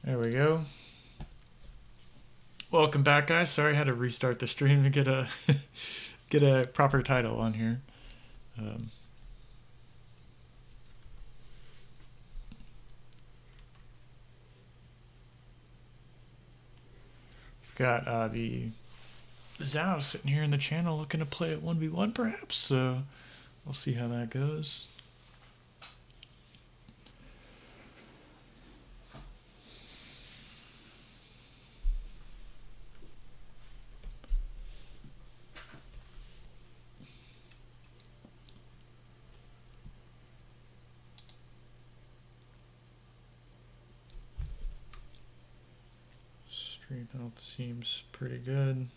There we go. Welcome back, guys. Sorry I had to restart the stream to get a get a proper title on here. We've got the Zhao sitting here in the channel looking to play at 1v1 perhaps, so we'll see how that goes. Stream health seems pretty good.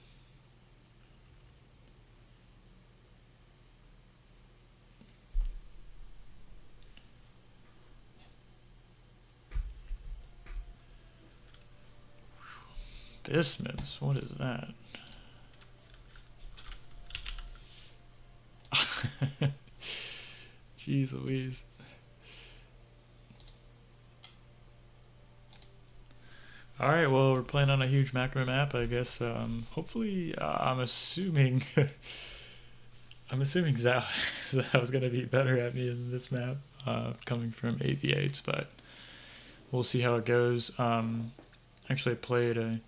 Bismuths, what is that? Jeez Louise. Alright, well, we're playing on a huge macro map, I guess. Hopefully, I'm assuming Zhao's gonna be better at me in this map, coming from AV8s, but we'll see how it goes. Actually played a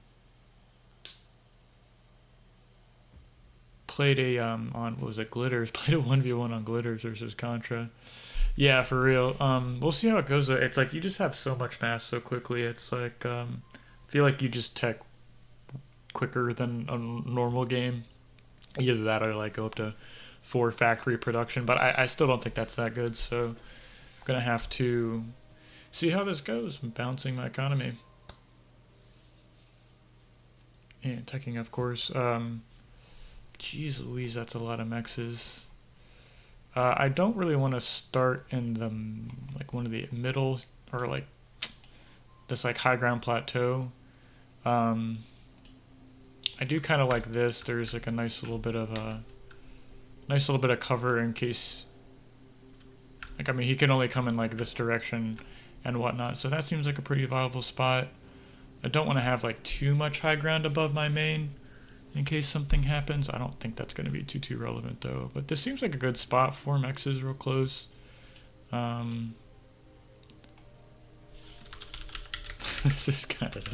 on, what was it, Glitters, played a 1v1 on Glitters versus Contra. Yeah, for real. We'll see how it goes. It's like you just have so much mass so quickly. It's like, I feel like you just tech quicker than a normal game. Either that or like go up to 4 factory production, but I still don't think that's that good, so I'm gonna have to see how this goes. I'm balancing my economy. And teching, of course. Jeez Louise, that's a lot of mexes. I don't really want to start in the like one of the middle or like this like high ground plateau. I do kind of like this. There's like a nice little bit of cover in case. Like, I mean, he can only come in like this direction and whatnot, so that seems like a pretty viable spot. I don't want to have like too much high ground above my main in case something happens. I don't think that's going to be too relevant though, but this seems like a good spot. 4 mexes real close. This is kind of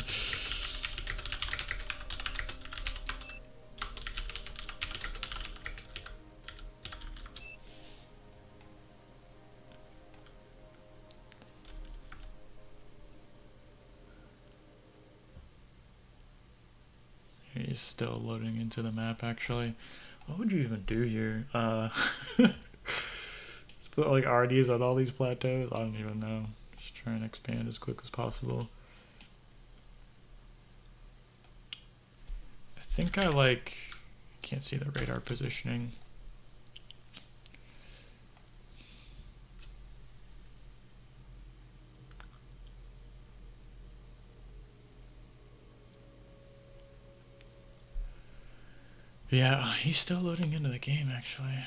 He's still loading into the map, actually. What would you even do here? Just put like RDs on all these plateaus? I don't even know. Just try and expand as quick as possible. I think I like... Can't see the radar positioning. Yeah, he's still loading into the game, actually.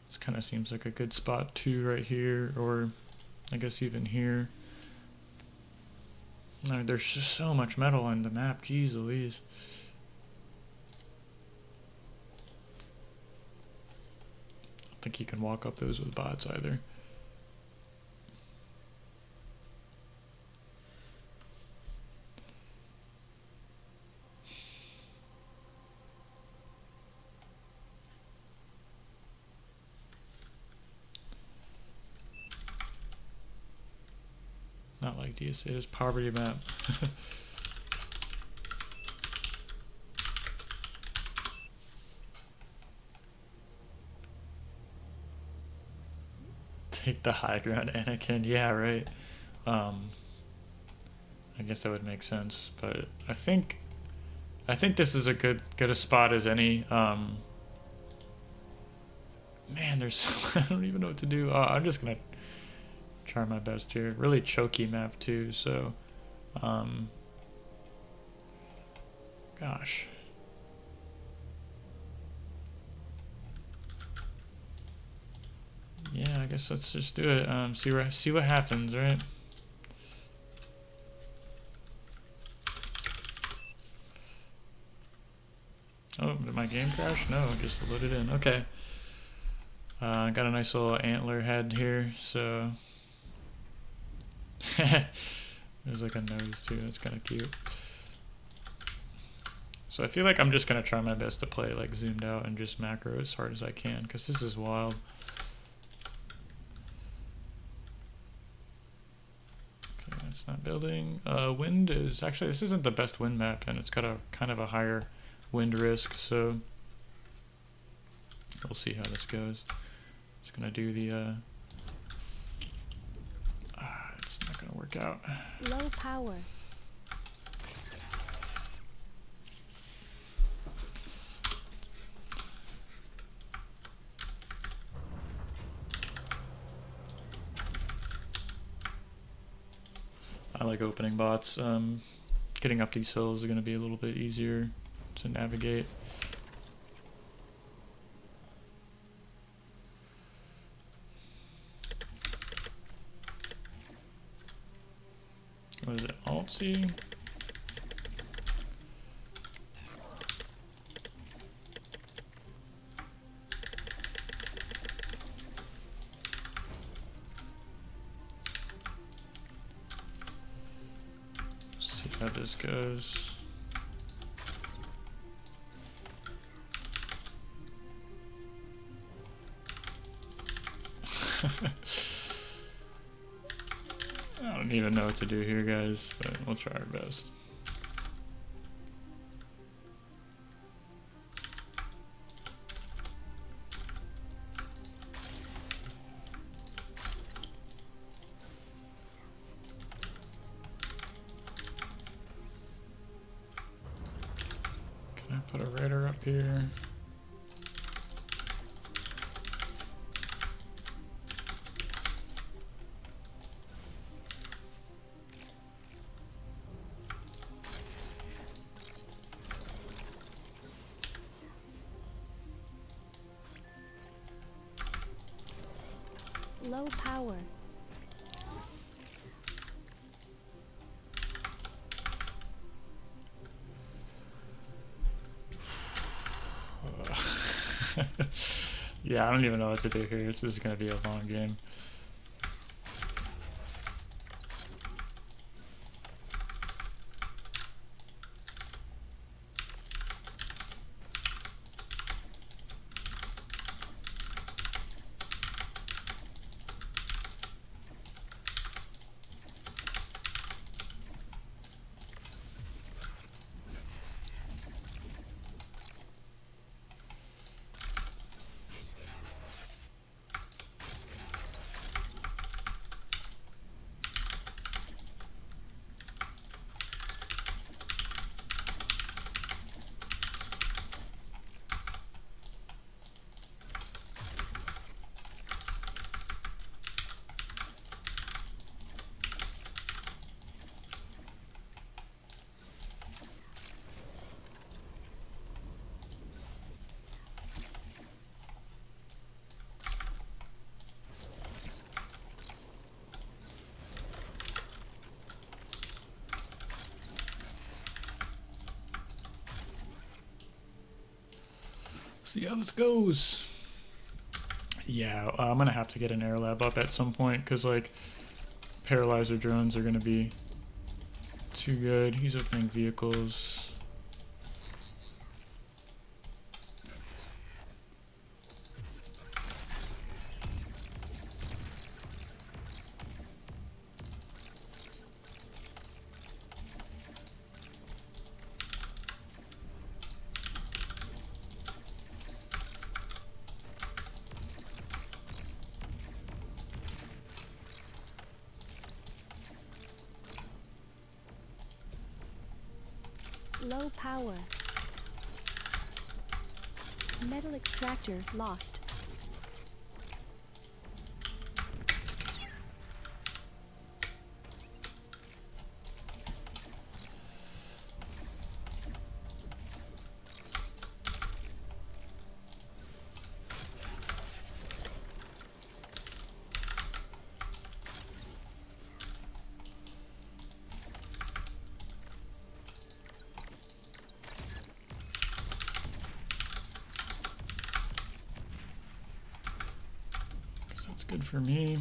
This kind of seems like a good spot too, right here, or I guess even here. No, there's just so much metal on the map. Jeez Louise. I don't think you can walk up those with bots either. Not like DSA, it is poverty map. Take the high ground, Anakin. Yeah, right. I guess that would make sense, but I think this is a good a spot as any. Man, there's so, I don't even know what to do. I'm just gonna try my best here. Really choky map too, so gosh. guess let's just do it. See what happens, right? Oh, did my game crash? No, just loaded in. Okay. Got a nice little antler head here, so there's like a nose too. That's kind of cute. So I feel like I'm just gonna try my best to play like zoomed out and just macro as hard as I can, because this is wild. Okay, that's not building. Wind is actually, this isn't the best wind map, and it's got a kind of a higher wind risk, so we'll see how this goes. Just gonna do the it's not gonna work out. Low power. I like opening bots. Getting up these hills is gonna be a little bit easier to navigate. What is it? Alt-C? See how this goes. I don't even know what to do here, guys, but we'll try our best. Can I put a radar up here? Low power. Yeah, I don't even know what to do here. This is going to be a long game. See how this goes. Yeah, I'm gonna have to get an air lab up at some point, because like paralyzer drones are gonna be too good. He's opening vehicles. Low power. Metal extractor lost. That's good for me.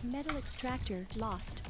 Metal extractor lost.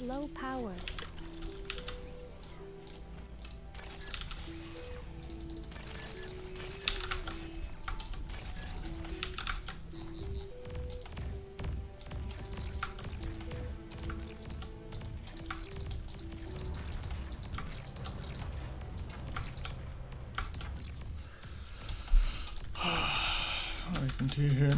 Low power. I can do here.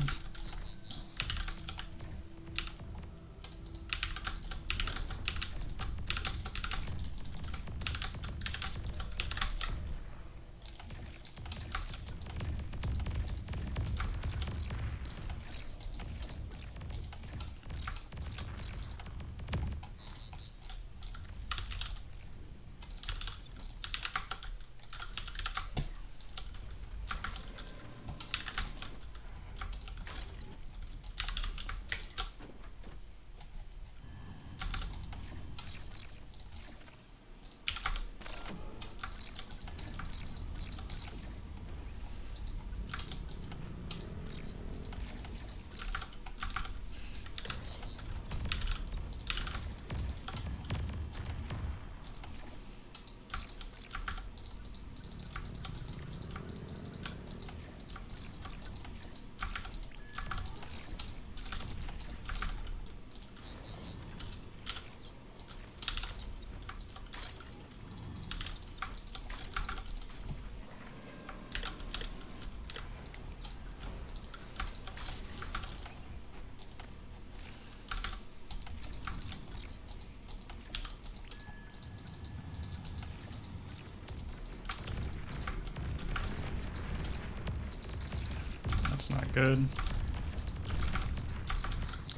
That's not good.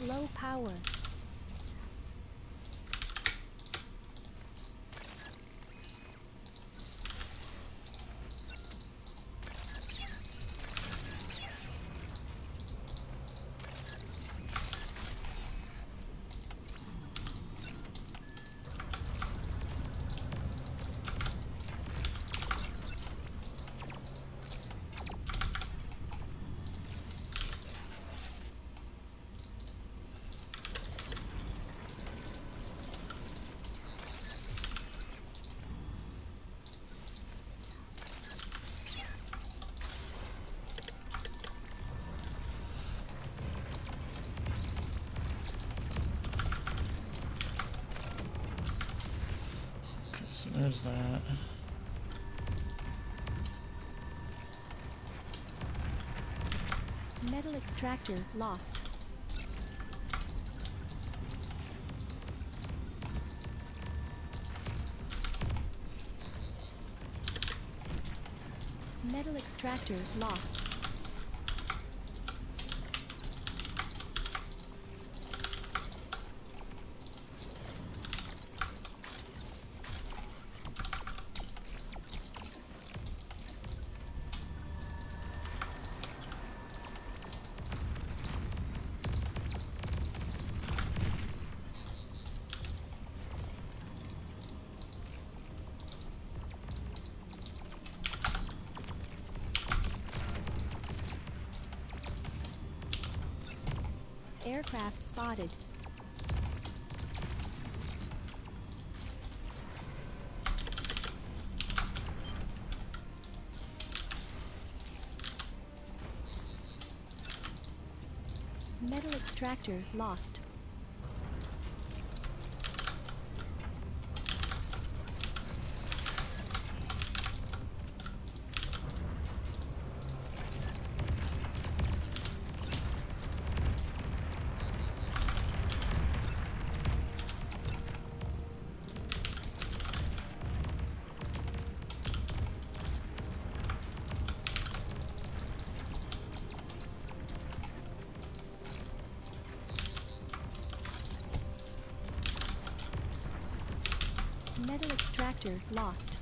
Low power. there's that. Metal extractor lost. Metal extractor lost. Aircraft spotted. Metal extractor lost. Metal extractor lost.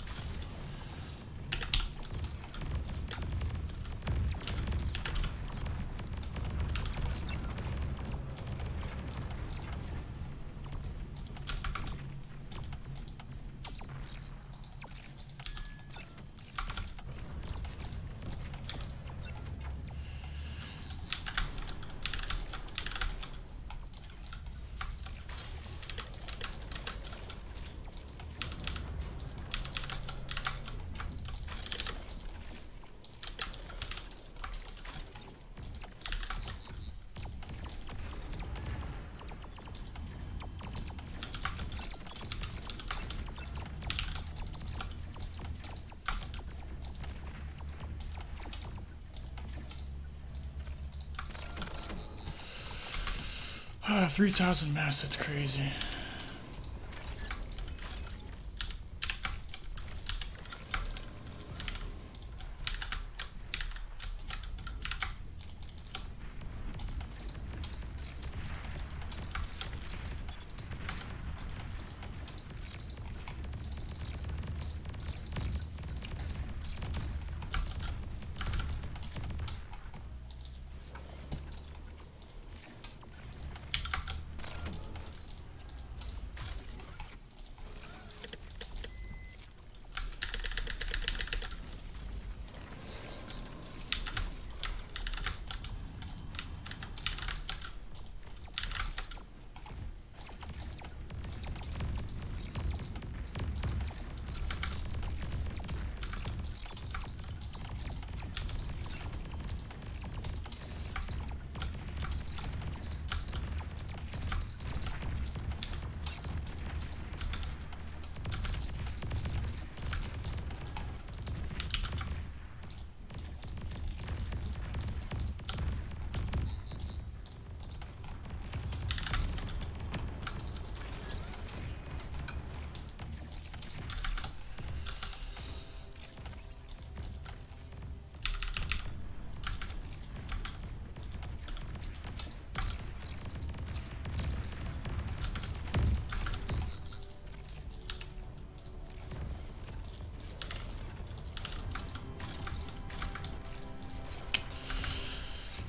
Ah, 3,000 mass, that's crazy.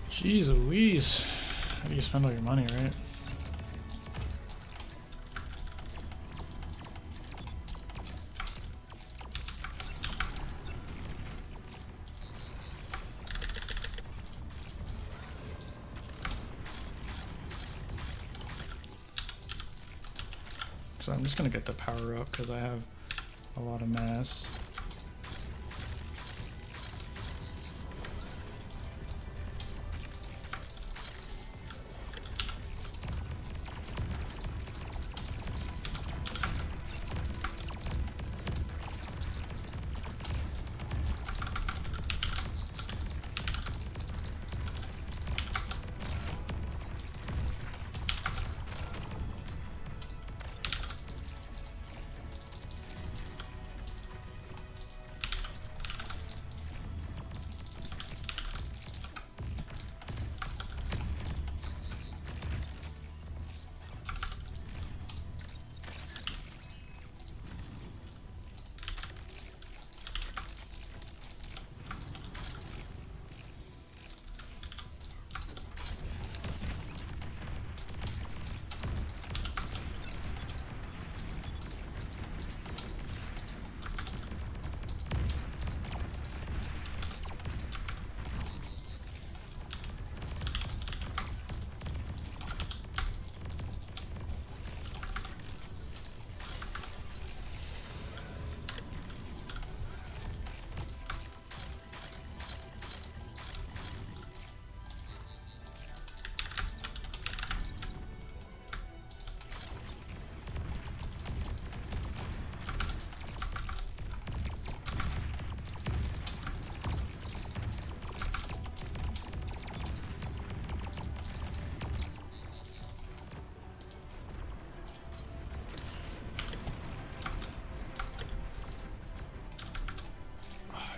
Jeez Louise. How do you spend all your money, right? So I'm just gonna get the power up because I have a lot of mass.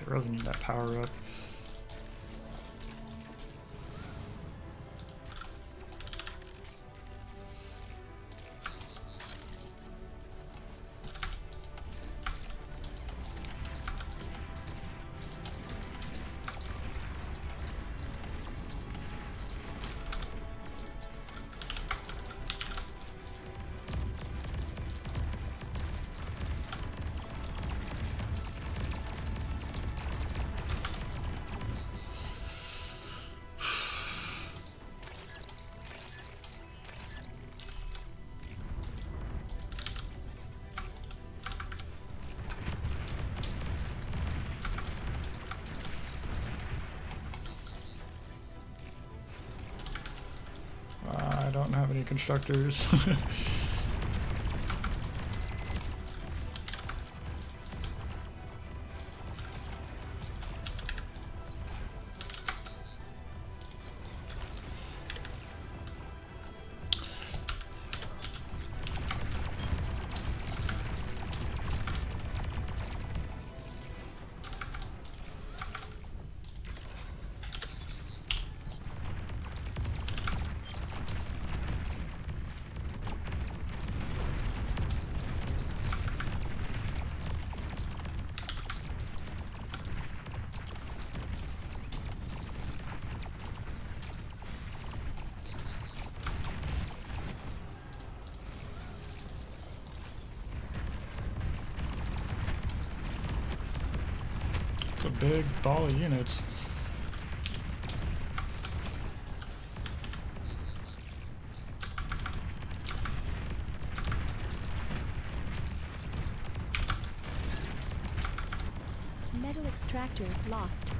I really need that power up. I don't have any constructors. It's a big ball of units. Metal extractor lost.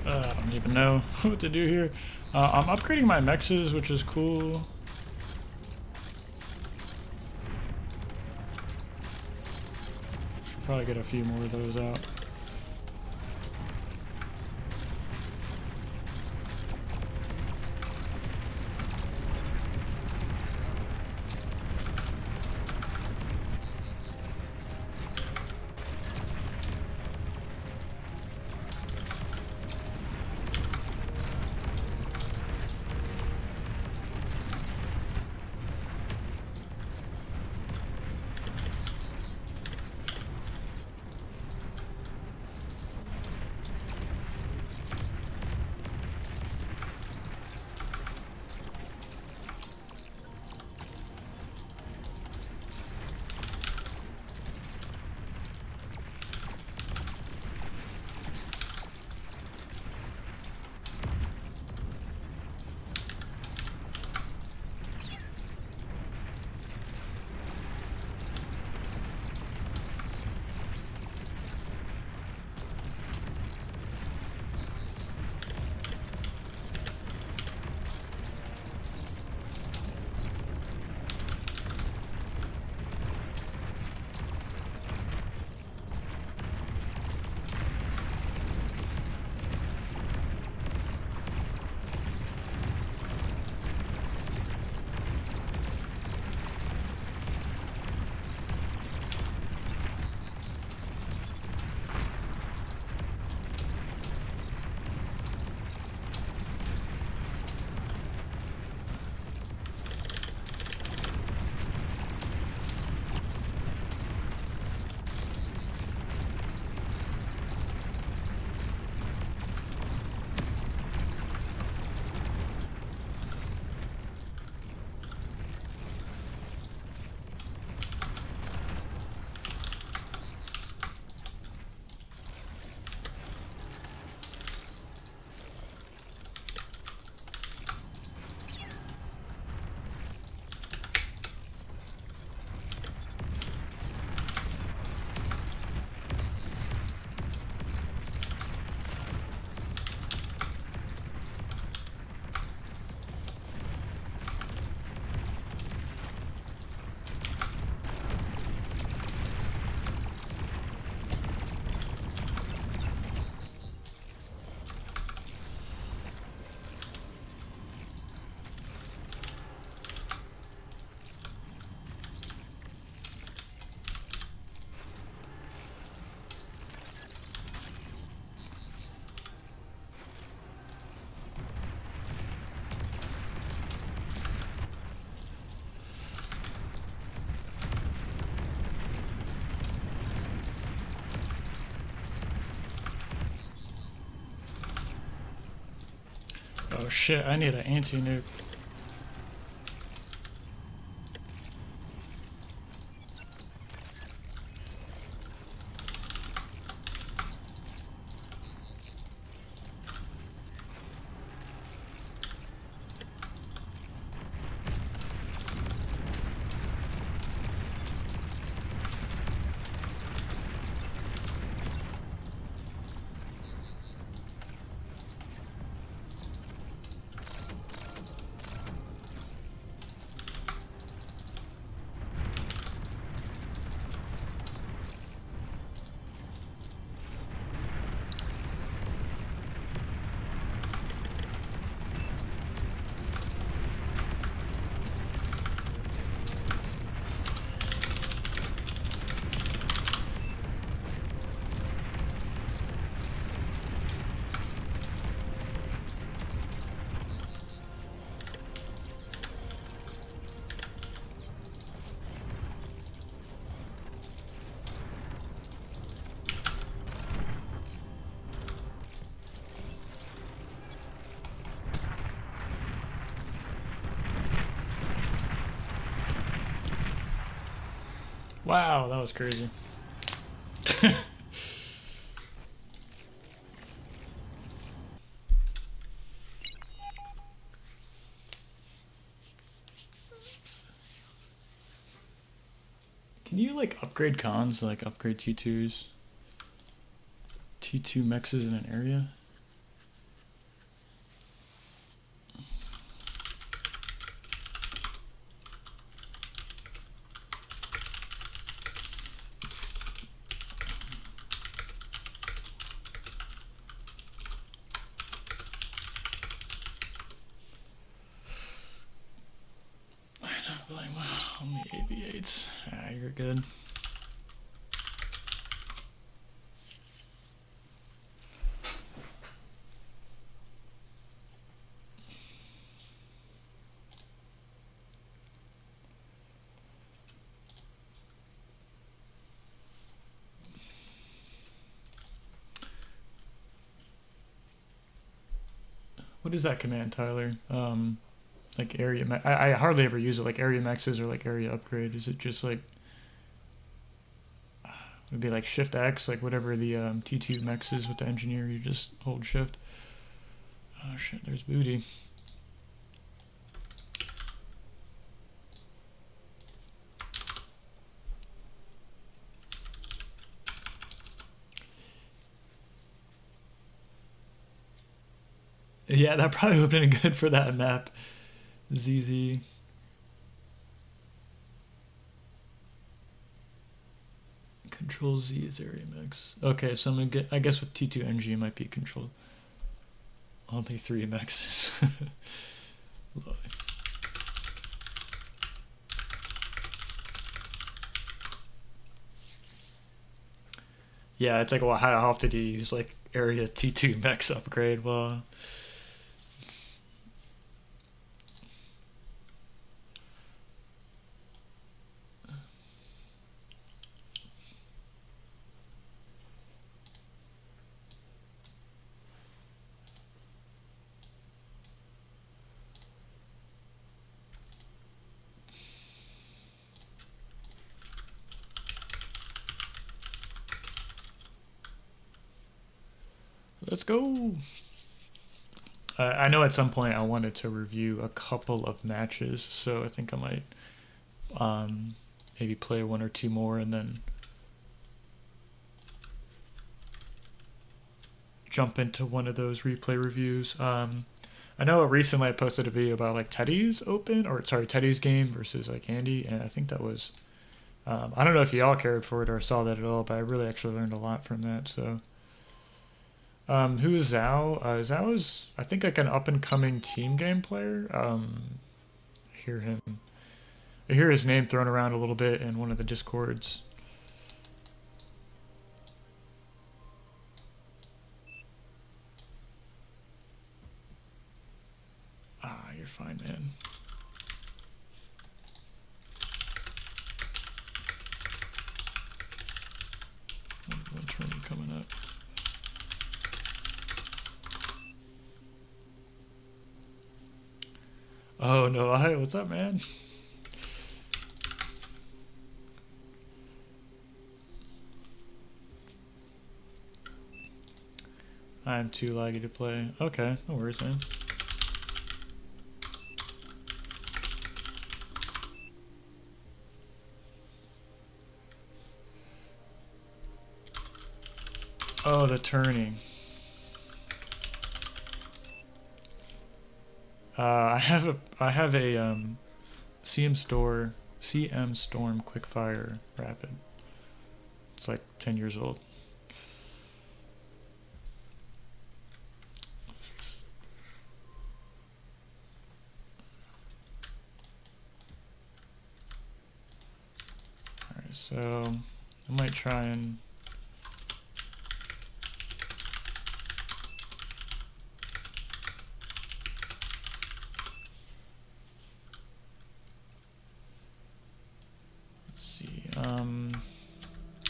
I don't even know what to do here. I'm upgrading my mexes, which is cool. Should probably get a few more of those out. Oh shit, I need an anti-nuke. Wow, that was crazy. Can you like upgrade cons, like upgrade T2s? T2 mexes in an area? Only AV8s. Ah, you're good. What is that command, Tyler? Like area. I hardly ever use it. Like area mexes or like area upgrade. Is it just like? Would be like Shift X, like whatever the T2 mex is with the engineer. You just hold Shift. Oh shit! There's booty. Yeah, that probably would have been good for that map. ZZ. Control Z is area mix. Okay, so I'm gonna get. I guess with T2 NG it might be control. Only 3 mexes. Yeah, it's like, well, how often do you use like area T2 mex upgrade? Well. Let's go. I know at some point I wanted to review a couple of matches, so I think I might maybe play 1 or 2 more and then jump into one of those replay reviews. I know recently I posted a video about like Teddy's Teddy's game versus like Andy, and I think that was I don't know if y'all cared for it or saw that at all, but I really actually learned a lot from that. So who is Zhao? Zhao is, I think, like an up-and-coming team game player. I hear his name thrown around a little bit in one of the Discords. Ah, you're fine, man. One turn coming up. Oh no, hi, what's up, man? I'm too laggy to play. Okay, no worries, man. Oh, the turning. I have a CM Storm Quickfire Rapid. It's like 10 years old. Alright, so I might try and let's see.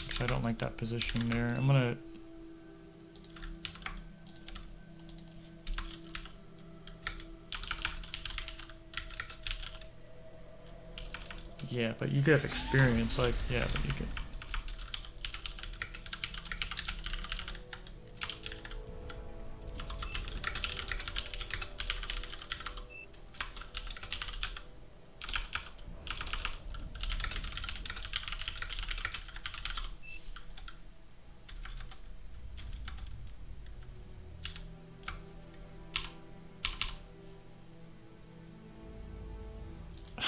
Actually, I don't like that positioning there. I'm gonna yeah, but you get experience, like, yeah, but you can.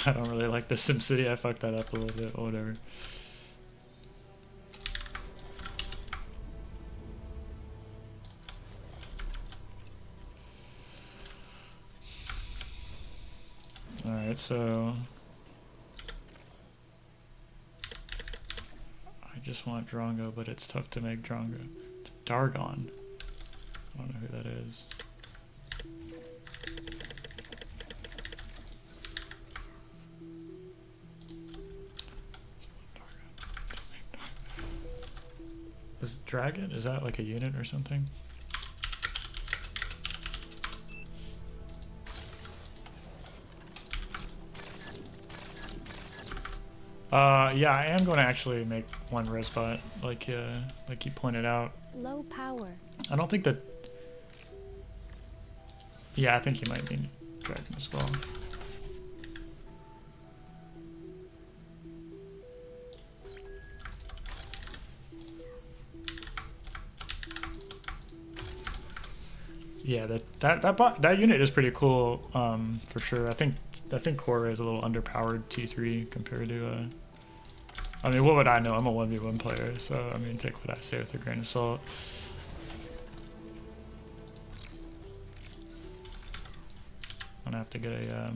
I don't really like the SimCity. I fucked that up a little bit, whatever. Alright, so I just want Drongo, but it's tough to make Drongo. It's Dargon. I don't know who that is. Is Dragon? Is that like a unit or something? Yeah, I am going to actually make one res bot, like you pointed out. Low power. I don't think that. Yeah, I think you might need Dragon as well. Yeah, that unit is pretty cool, for sure. I think Korra is a little underpowered T3 compared to. I mean, what would I know? I'm a 1v1 player, so I mean, take what I say with a grain of salt. I'm gonna have to get a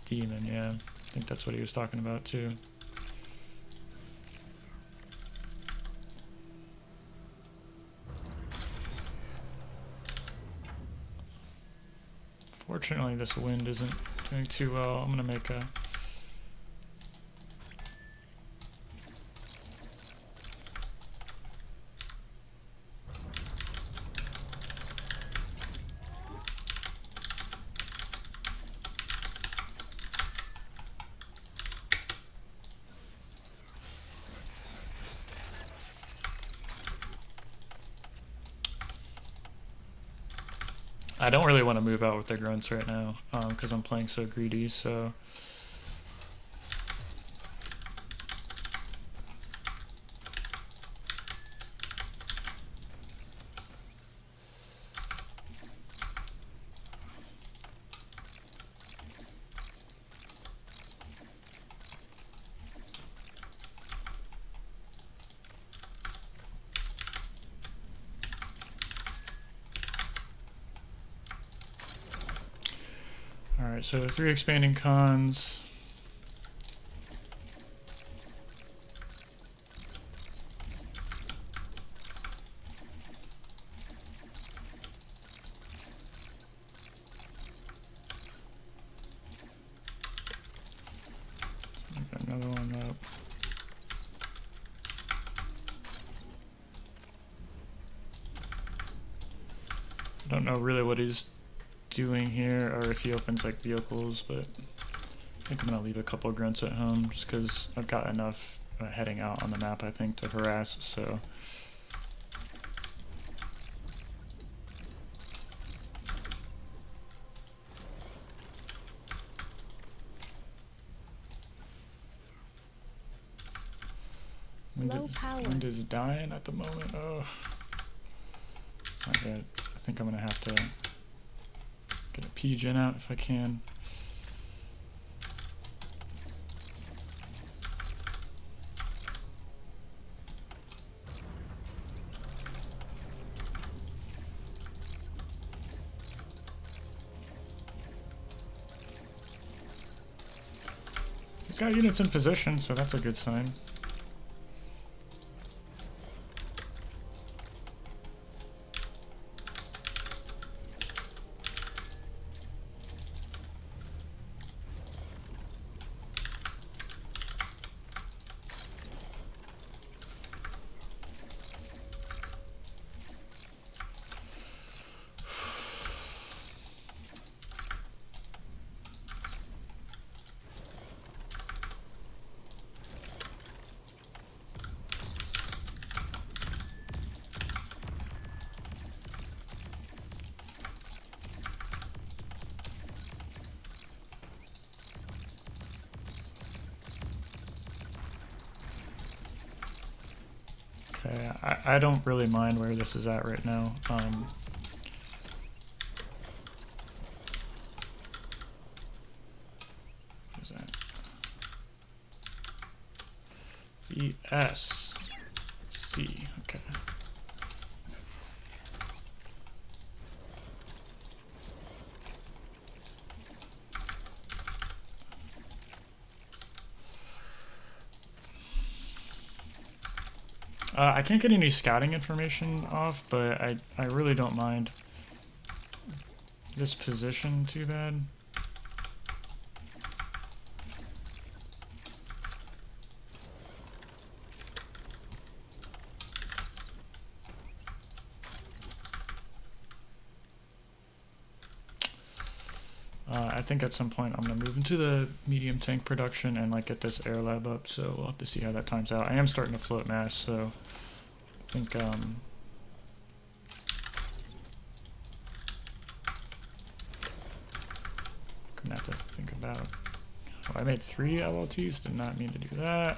demon. Yeah, I think that's what he was talking about too. Fortunately, this wind isn't doing too well. I'm gonna make a. I don't really want to move out with the grunts right now, because I'm playing so greedy, so. Alright, so 3 expanding cons. Another one up. I don't know really what he's doing here, or if he opens like vehicles, but I think I'm gonna leave a couple grunts at home just because I've got enough heading out on the map, I think, to harass. So. Wind is dying at the moment. Oh, it's not good. I think I'm gonna have to get a P-gen out if I can. He's got units in position, so that's a good sign. Okay, I don't really mind where this is at right now. What is that? VSC, okay. I can't get any scouting information off, but I really don't mind this position too bad. I think at some point I'm gonna move into the medium tank production and like get this air lab up, so we'll have to see how that times out. I am starting to float mass, so I think I'm gonna have to think about. Oh, I made 3 LLTs, did not mean to do that.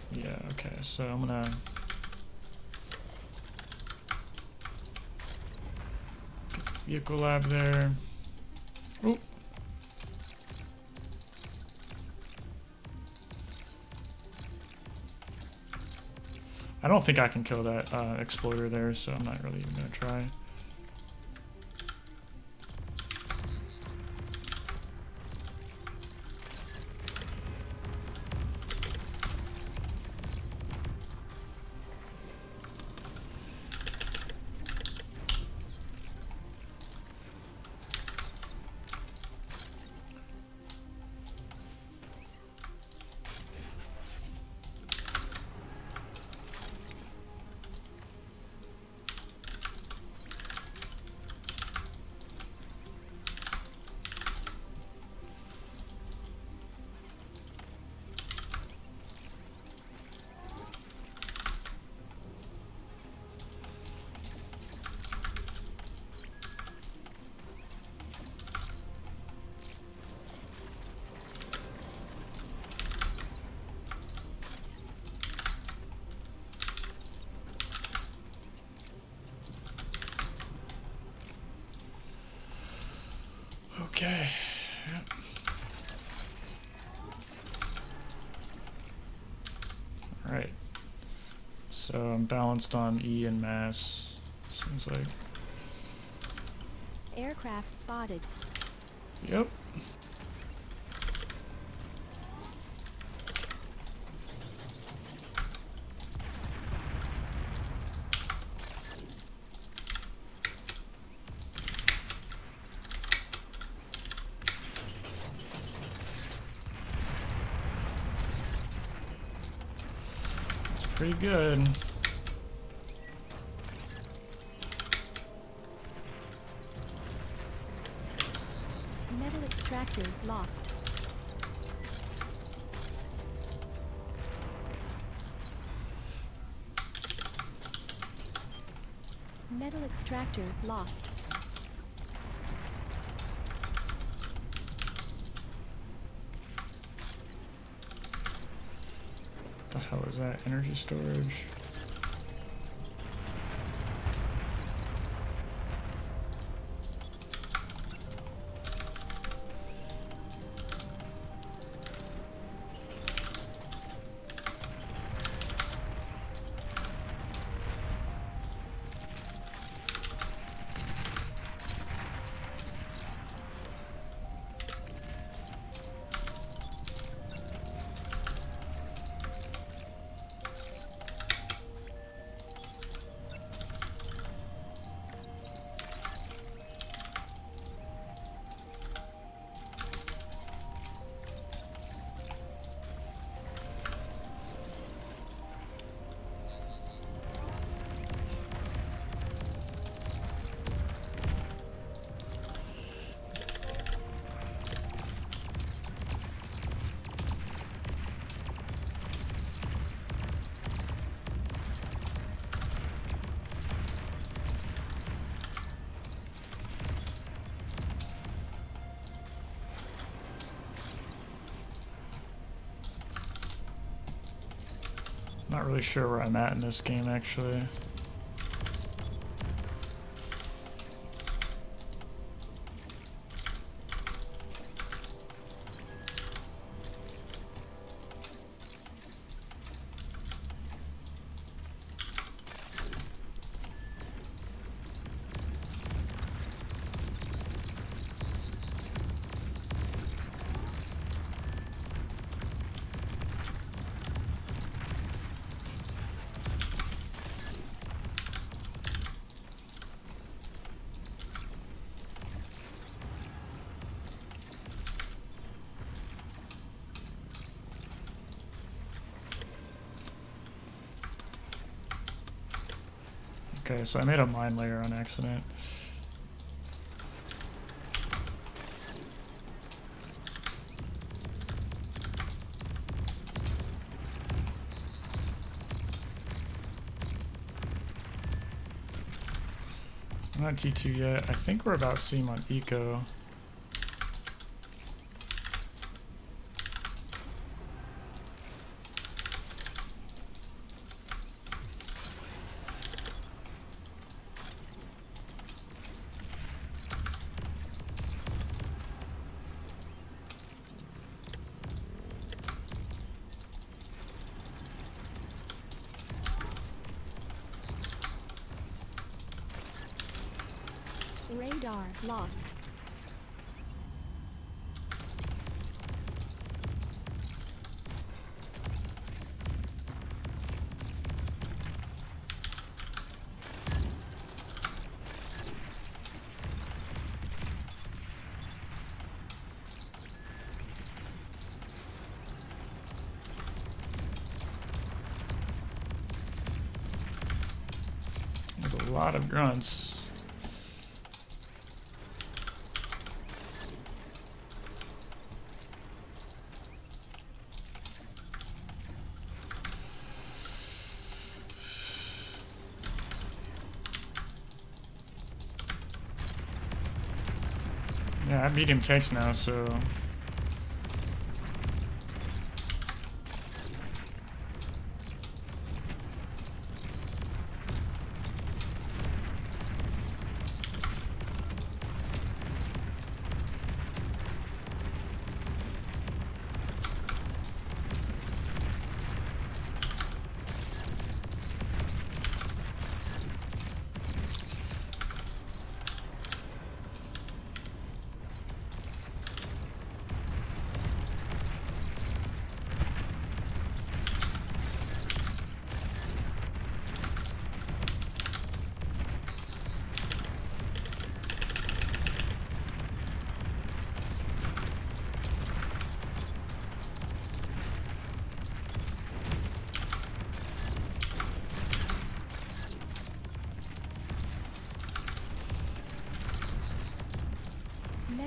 Yeah, okay, so I'm gonna get the vehicle lab there. Oh. I don't think I can kill that exploiter there, so I'm not really even gonna try. Okay. Yep. All right. So I'm balanced on E and mass. Seems like. Aircraft spotted. Yep. pretty good. Metal extractor lost. Metal extractor lost. What the hell is that? Energy storage. Not really sure where I'm at in this game, actually. Okay, so I made a mine layer on accident. I'm not T2 yet. I think we're about seam on eco. Radar lost. There's a lot of grunts. Yeah, I have medium tanks now, so...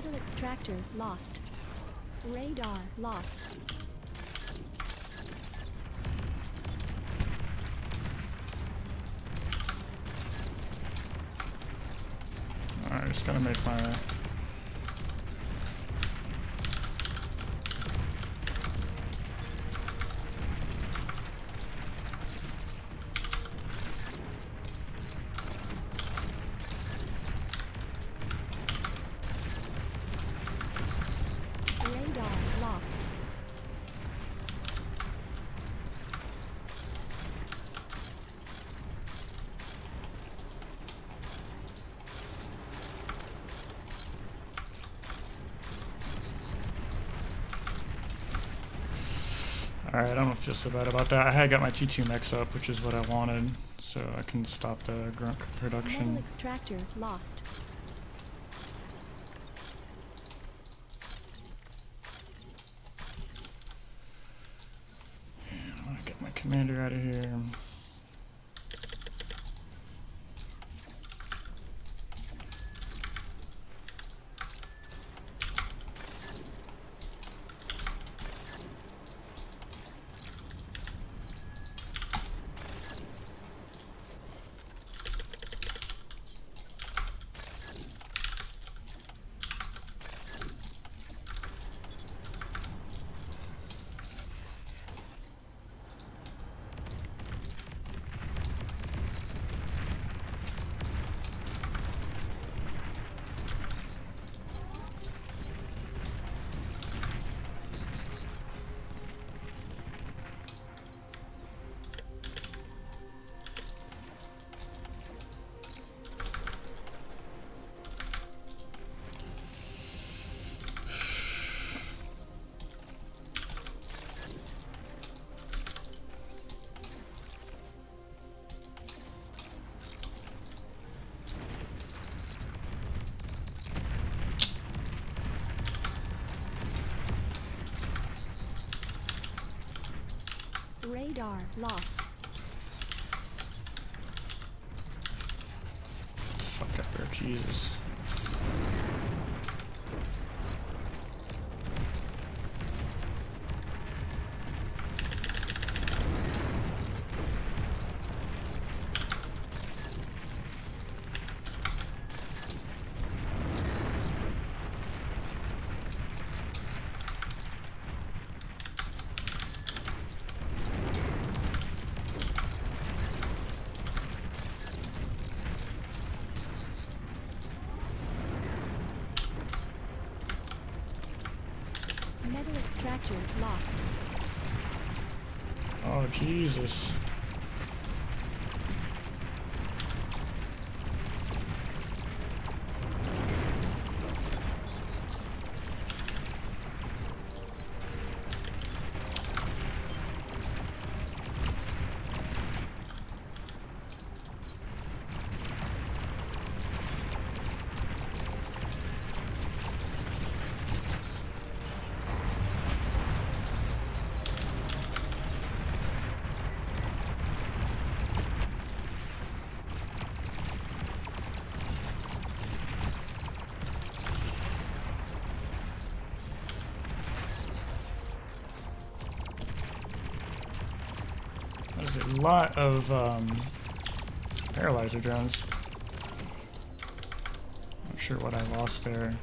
Metal extractor lost. Radar lost. Alright, just gotta make my... Radar lost. Alright, I don't feel so bad about that. I had got my T2 mix up, which is what I wanted, so I can stop the grunt Metal production. extractor lost. I'm gonna get my commander out of here. Radar lost. Fuck up there, Jesus. Metal extractor lost. Oh, Jesus. There's a lot of paralyzer drones. Not sure what I lost there.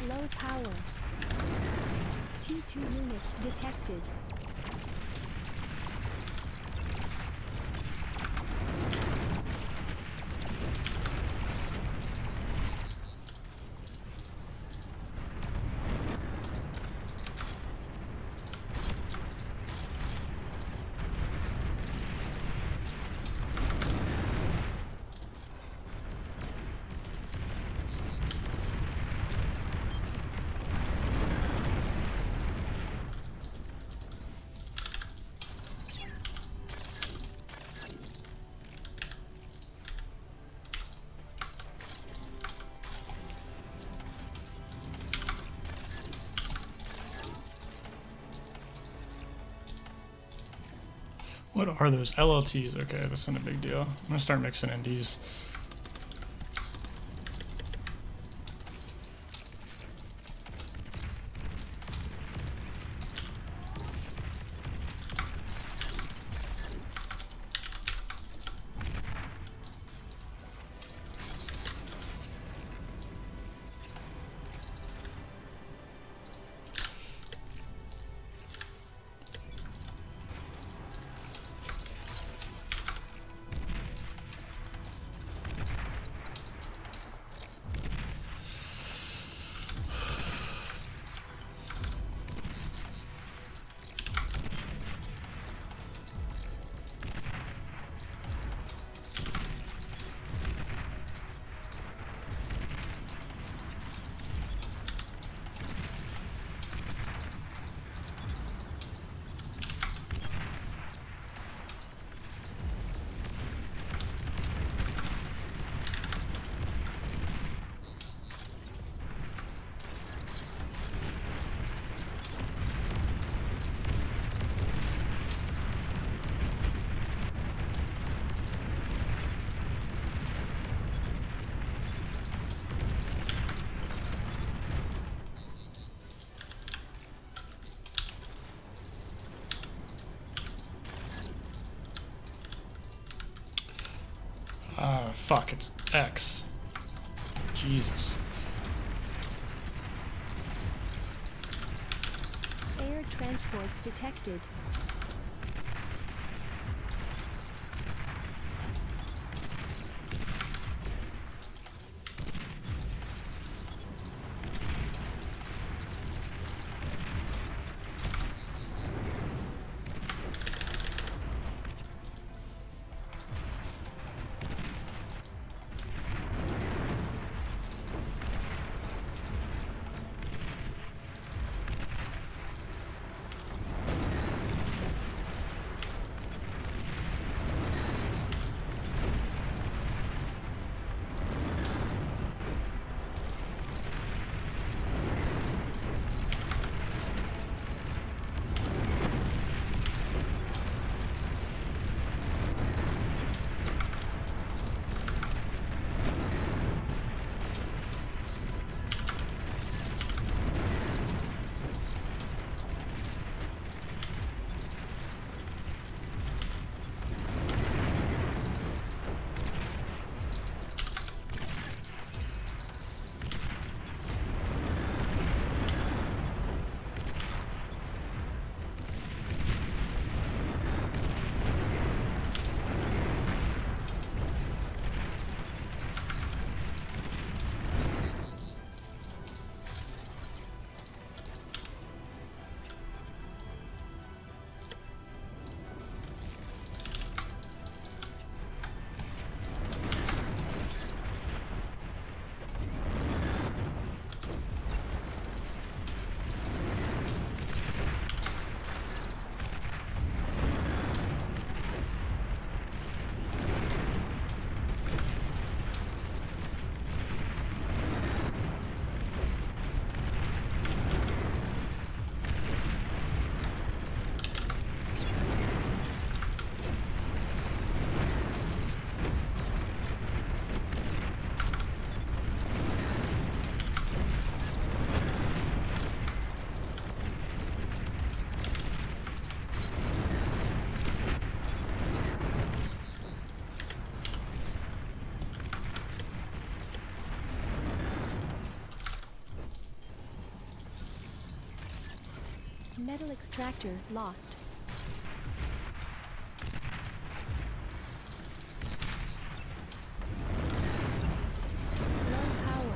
Low power. T2 unit detected. What are those? LLTs. Okay, that's not a big deal. I'm gonna start mixing in these. Fuck, it's X. Jesus. Air transport detected. Metal extractor lost. Low power.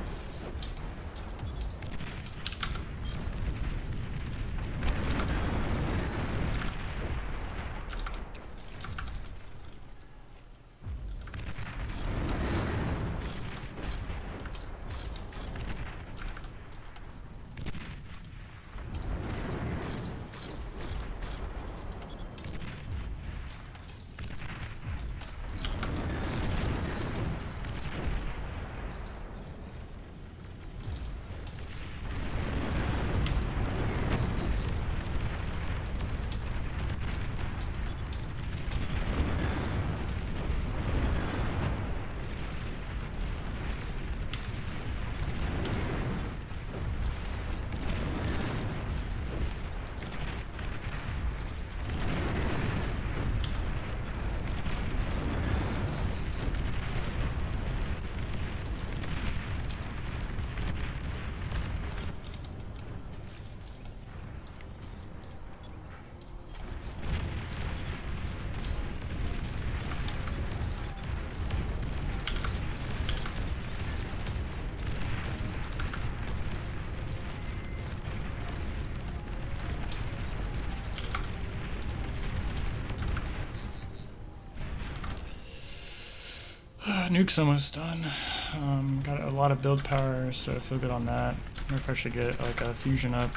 Nuke's almost done. Got a lot of build power, so I feel good on that. I wonder if I should get like a fusion up.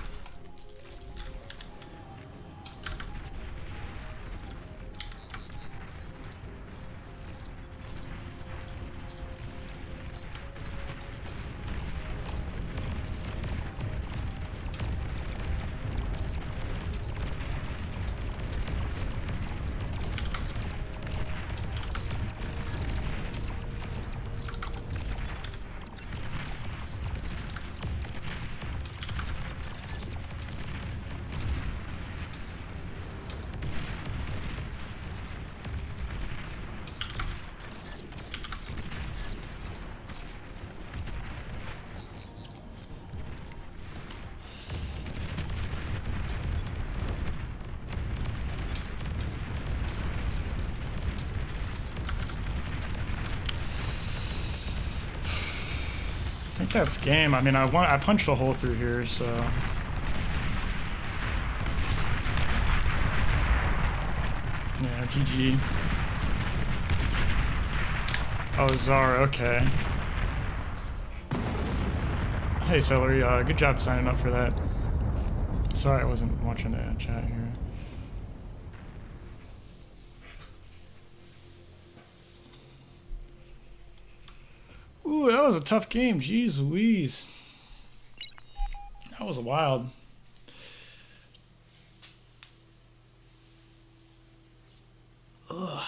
I think that's game. I mean, I punched a hole through here, so yeah, GG. Oh, Czar, okay. Hey, Celery, good job signing up for that. Sorry I wasn't watching the chat here. Ooh, that was a tough game. Jeez Louise. That was wild. Ugh.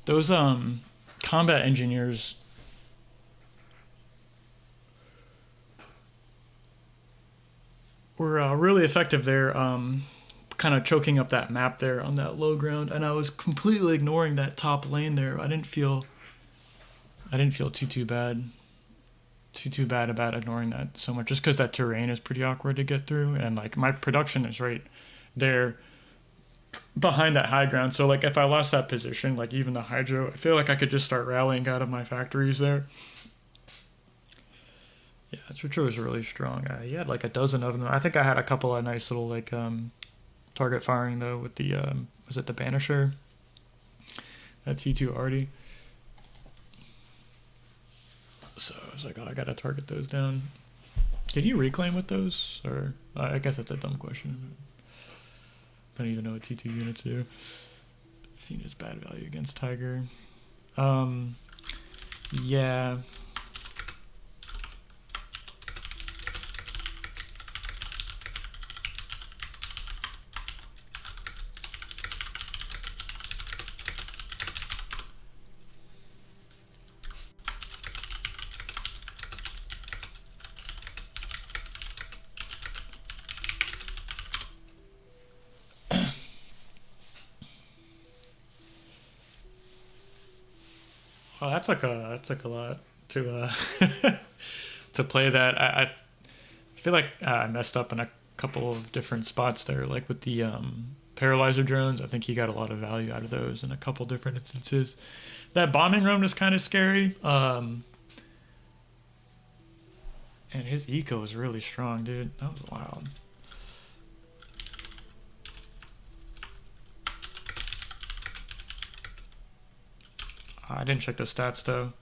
Those combat engineers were really effective there, kind of choking up that map there on that low ground, and I was completely ignoring that top lane there. I didn't feel too bad about ignoring that so much, just because that terrain is pretty awkward to get through, and like my production is right there behind that high ground. So like if I lost that position, like even the hydro, I feel like I could just start rallying out of my factories there. Yeah, Switcher was really strong. He had like a dozen of them. I think I had a couple of nice little like target firing though with the was it the Banisher? That T2 Artie. So I was like, oh, I gotta target those down. Can you reclaim with those? Or I guess that's a dumb question. I don't even know what T2 units do. Athena's bad value against Tiger. Yeah. Oh, that's like a lot to to play that. I feel like I messed up in a couple of different spots there, like with the paralyzer drones. I think he got a lot of value out of those in a couple different instances. That bombing run was kind of scary. And his eco is really strong, dude. That was wild. I didn't check the stats though.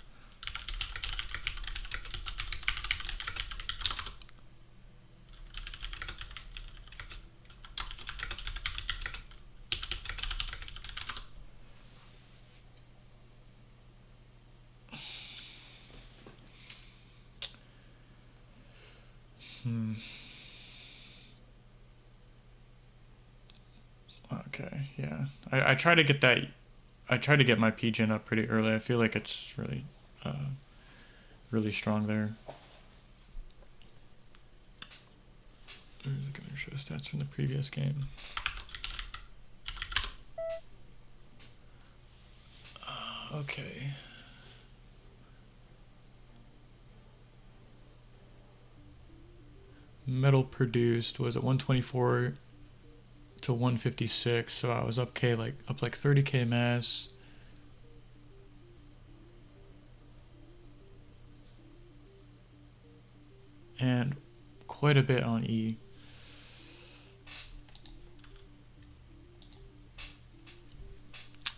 Okay, yeah. I try to get that. I try to get my PGen up pretty early. I feel like it's really, really strong there. Where's it going to show stats from the previous game? Okay. Metal produced was at 124 to 156, so I was up like 30k mass. And quite a bit on E.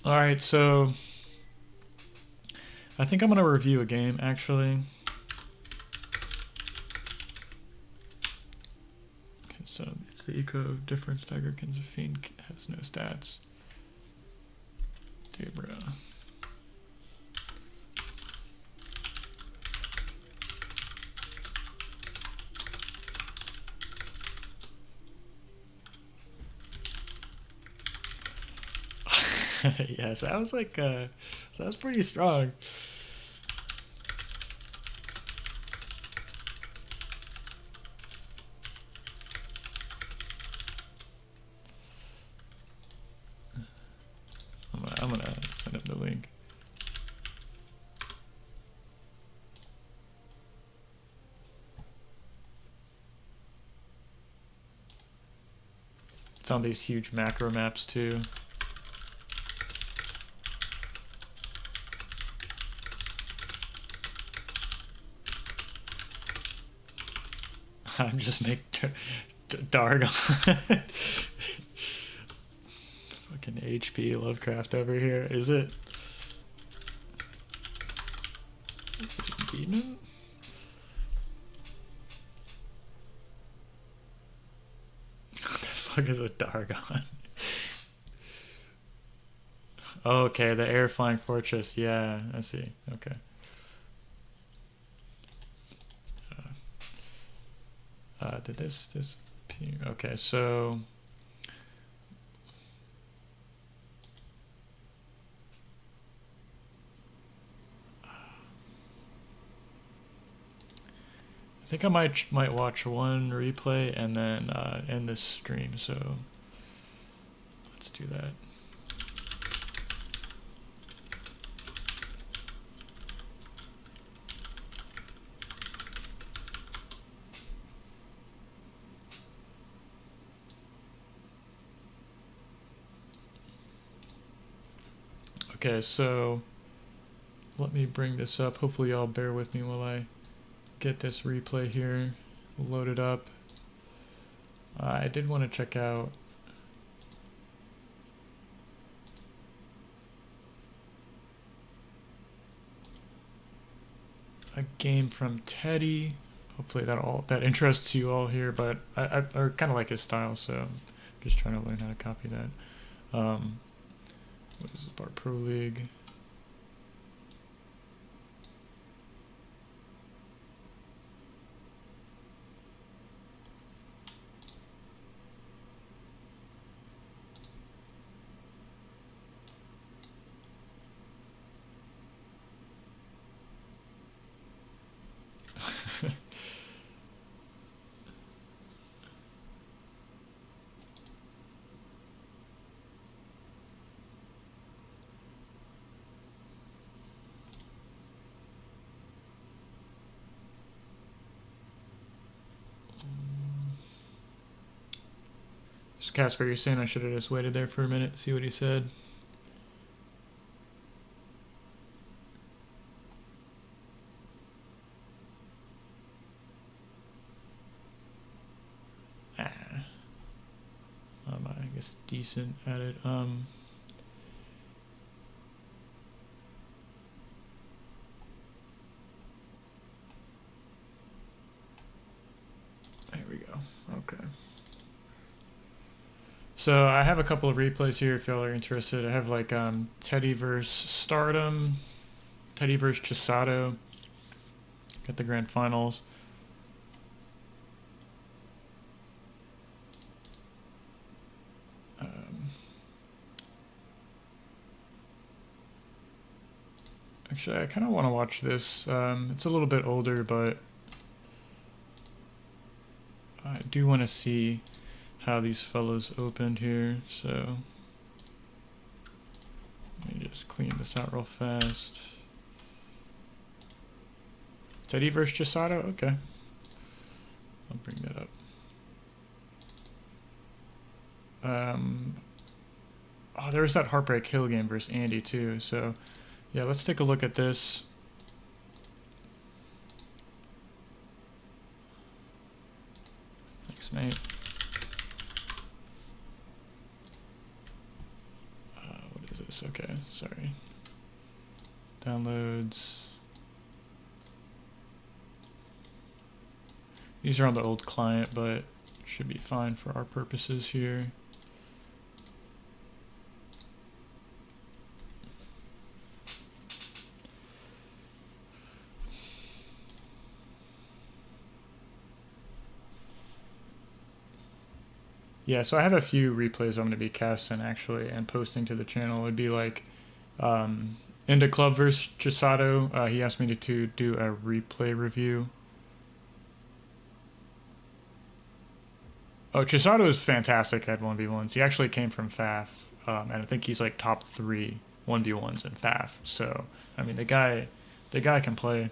All right, so I think I'm gonna review a game actually. Okay, so it's the eco difference dagger. Kenzafine has no stats. Dude, bro. Yes, I was like, so that's pretty strong. I'm gonna send him the link. It's on these huge macro maps too. I'm just making Dargon. Fucking HP Lovecraft over here. Is it? Beating him? What the fuck is a Dargon? Okay, the air flying fortress. Yeah, I see. Okay. Did this disappear? Okay, so I think I might watch one replay and then end this stream. So let's do that. Okay, so let me bring this up. Hopefully y'all bear with me while I get this replay here loaded up. I did want to check out a game from Teddy. Hopefully that interests you all here, but I kind of like his style, so I'm just trying to learn how to copy that. What is this, Bar Pro League? Casper, you're saying I should have just waited there for a minute, see what he said. I guess decent at it. There we go. Okay. So I have a couple of replays here if y'all are interested. I have like Teddy versus Stardom, Teddy versus Chisato at the grand finals. Actually, I kind of want to watch this. It's a little bit older, but I do want to see how these fellows opened here. So let me just clean this out real fast. Teddy versus Chisato? Okay. I'll bring that up. Oh, there was that Heartbreak Hill game versus Andy too. So yeah, let's take a look at this. Thanks, mate. What is this? Okay, sorry. Downloads. These are on the old client, but should be fine for our purposes here. Yeah, so I have a few replays I'm going to be casting actually and posting to the channel. It'd be like Into Club versus Chisato. He asked me to do a replay review. Oh, Chisato is fantastic at 1v1s. He actually came from FAF, and I think he's like top 3 1v1s in FAF. So, I mean, the guy can play.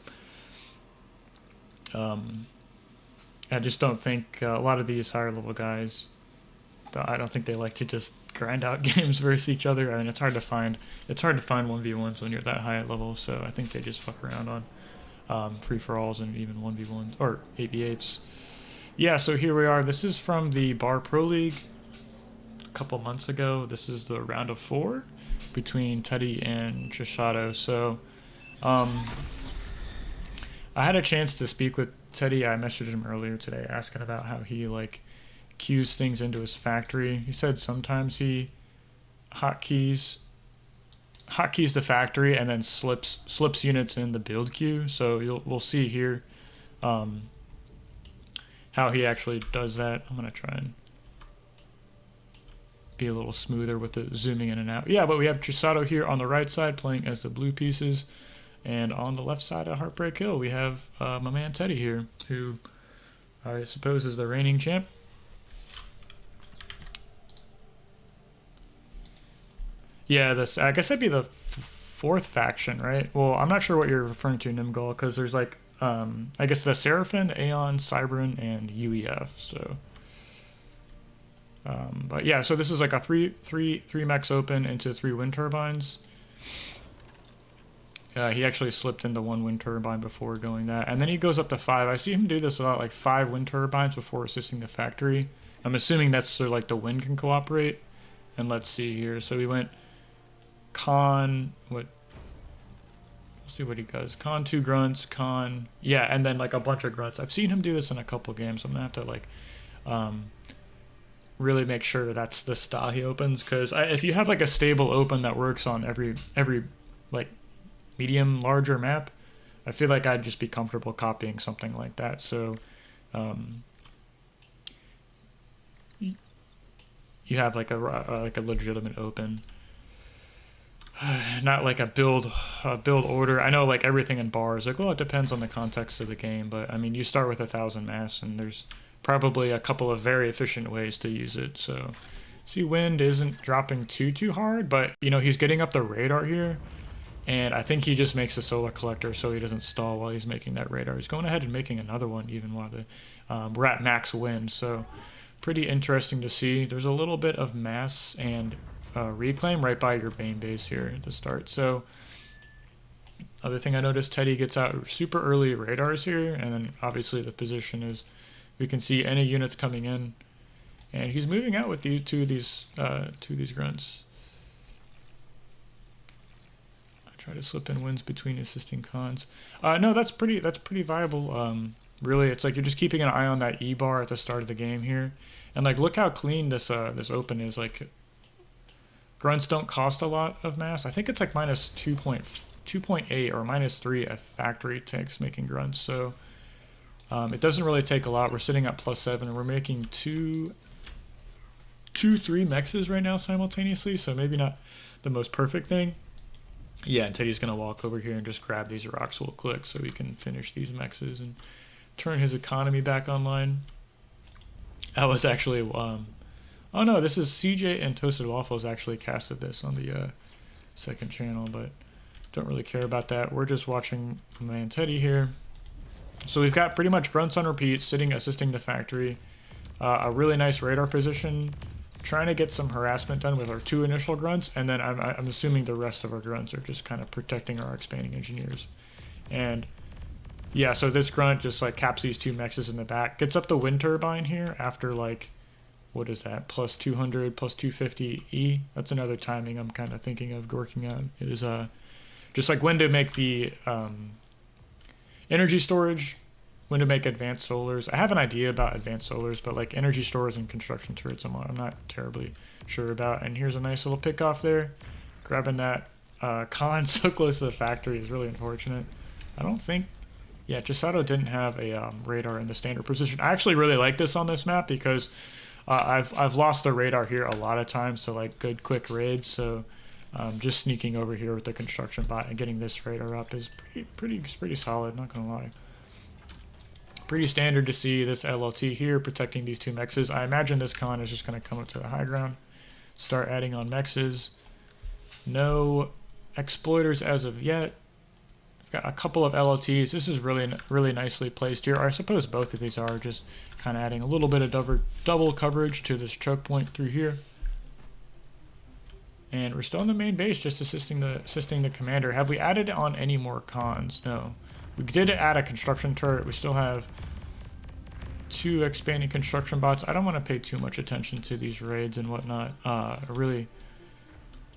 I just don't think a lot of these higher level guys, I don't think they like to just grind out games versus each other. I mean, it's hard to find 1v1s when you're that high at level. So I think they just fuck around on free-for-alls and even 1v1s or 8v8s. Yeah, so here we are. This is from the Bar Pro League a couple months ago. This is the round of 4 between Teddy and Chisato. So I had a chance to speak with Teddy. I messaged him earlier today asking about how he like queues things into his factory. He said sometimes he hotkeys the factory and then slips units in the build queue. So we'll see here how he actually does that. I'm gonna try and be a little smoother with the zooming in and out. Yeah, but we have Chisato here on the right side playing as the blue pieces, and on the left side of Heartbreak Hill we have my man Teddy here, who I suppose is the reigning champ. Yeah, this I guess that'd be the 4th faction, right? Well, I'm not sure what you're referring to, Nimgol, because there's like I guess the Seraphim, Aeon, Cybran, and UEF. So, but yeah, so this is like a three mechs open into 3 wind turbines. He actually slipped into 1 wind turbine before going that, and then he goes up to 5. I see him do this a lot, like 5 wind turbines before assisting the factory. I'm assuming that's so like the wind can cooperate. And let's see here. So we went con what? Let's see what he does. Con 2 grunts, con, yeah, and then like a bunch of grunts. I've seen him do this in a couple games. I'm gonna have to like really make sure that's the style he opens, because if you have like a stable open that works on every like medium larger map, I feel like I'd just be comfortable copying something like that. So you have like a legitimate open. Not like a build order. I know like everything in bar is like, well, it depends on the context of the game, but I mean, you start with 1,000 mass and there's probably a couple of very efficient ways to use it. So see, wind isn't dropping too hard, but you know, he's getting up the radar here, And I think he just makes a solar collector so he doesn't stall while he's making that radar. He's going ahead and making another one even while we're at max wind. So pretty interesting to see. There's a little bit of mass and reclaim right by your main base here at the start. So other thing I noticed, Teddy gets out super early radars here, and then obviously the position is, we can see any units coming in, and he's moving out with these two of these grunts. I try to slip in wins between assisting cons. No, that's pretty viable. Really, it's like you're just keeping an eye on that E bar at the start of the game here, and like look how clean this open is. Like grunts don't cost a lot of mass. I think it's like minus 2.8 or minus 3 a factory takes making grunts. So it doesn't really take a lot. We're sitting at +7 and we're making three mexes right now simultaneously. So maybe not the most perfect thing. Yeah, and Teddy's going to walk over here and just grab these rocks real quick so we can finish these mexes and turn his economy back online. That was actually, oh no, this is CJ and Toasted Waffles actually casted this on the second channel, but don't really care about that. We're just watching my man Teddy here. So we've got pretty much grunts on repeat, sitting, assisting the factory. A really nice radar position. Trying to get some harassment done with our 2 initial grunts, and then I'm assuming the rest of our grunts are just kind of protecting our expanding engineers. And yeah, so this grunt just like caps these 2 mexes in the back, gets up the wind turbine here after like, what is that, plus 200, plus 250 E. That's another timing I'm kind of thinking of working on. It is just like when to make the energy storage, when to make advanced solars. I have an idea about advanced solars, but like energy stores and construction turrets, I'm not terribly sure about. And here's a nice little pick off there. Grabbing that con so close to the factory is really unfortunate. I don't think, yeah, Chisato didn't have a radar in the standard position. I actually really like this on this map because I've lost the radar here a lot of times, so like good quick raids. So just sneaking over here with the construction bot and getting this radar up is pretty solid, not gonna lie. Pretty standard to see this LLT here protecting these 2 mexes. I imagine this con is just going to come up to the high ground, start adding on mexes. No exploiters as of yet. I've got a couple of LLTs. This is really nicely placed here. I suppose both of these are just kind of adding a little bit of double coverage to this choke point through here. And we're still in the main base, just assisting the commander. Have we added on any more cons? No. We did add a construction turret. We still have 2 expanding construction bots. I don't want to pay too much attention to these raids and whatnot. I really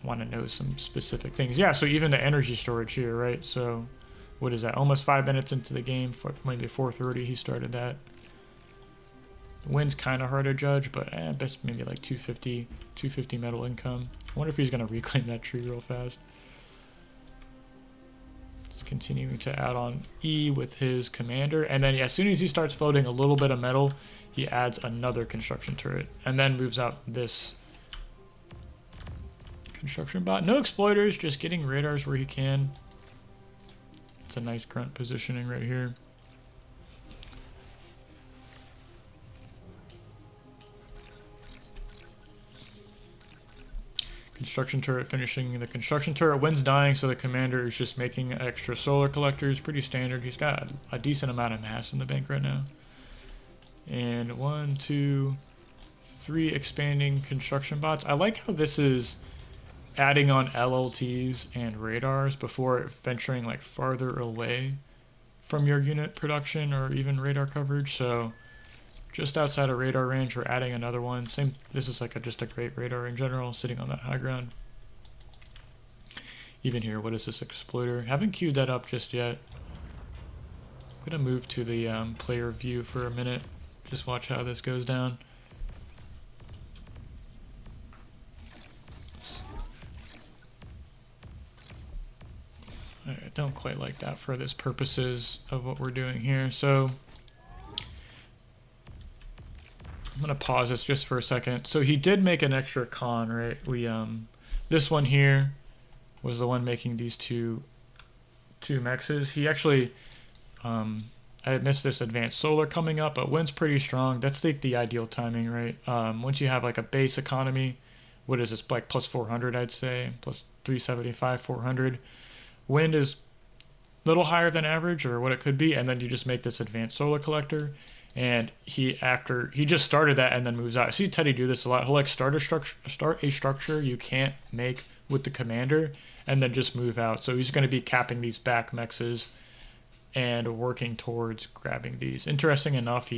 want to know some specific things. Yeah, so even the energy storage here, right? So what is that? Almost 5 minutes into the game. Maybe 4:30 he started that. Wind's kind of hard to judge, but best maybe like 250 metal income. I wonder if he's going to reclaim that tree real fast. Continuing to add on E with his commander, and then yeah, as soon as he starts floating a little bit of metal, he adds another construction turret and then moves out this construction bot. No exploiters, just getting radars where he can. It's a nice grunt positioning right here. Construction turret finishing the construction turret. Wind's dying, so the commander is just making extra solar collectors. Pretty standard. He's got a decent amount of mass in the bank right now. And 1, 2, 3 expanding construction bots. I like how this is adding on LLTs and radars before venturing like farther away from your unit production or even radar coverage. So just outside of radar range, we're adding another one. Same. This is like just a great radar in general, sitting on that high ground. Even here, what is this exploiter? Haven't queued that up just yet. I'm gonna move to the player view for a minute. Just watch how this goes down. I don't quite like that for this purposes of what we're doing here. So I'm gonna pause this just for a second. So he did make an extra con, right? We this one here was the one making these two mexes. He actually I missed this advanced solar coming up, but wind's pretty strong. That's like the ideal timing, right? Once you have like a base economy, what is this, like plus 400, I'd say, plus 375, 400. wind is a little higher than average or what it could be, and then you just make this advanced solar collector. And he just started that and then moves out. I see Teddy do this a lot. He'll like start a structure you can't make with the commander and then just move out. So he's going to be capping these back mexes and working towards grabbing these. Interesting enough,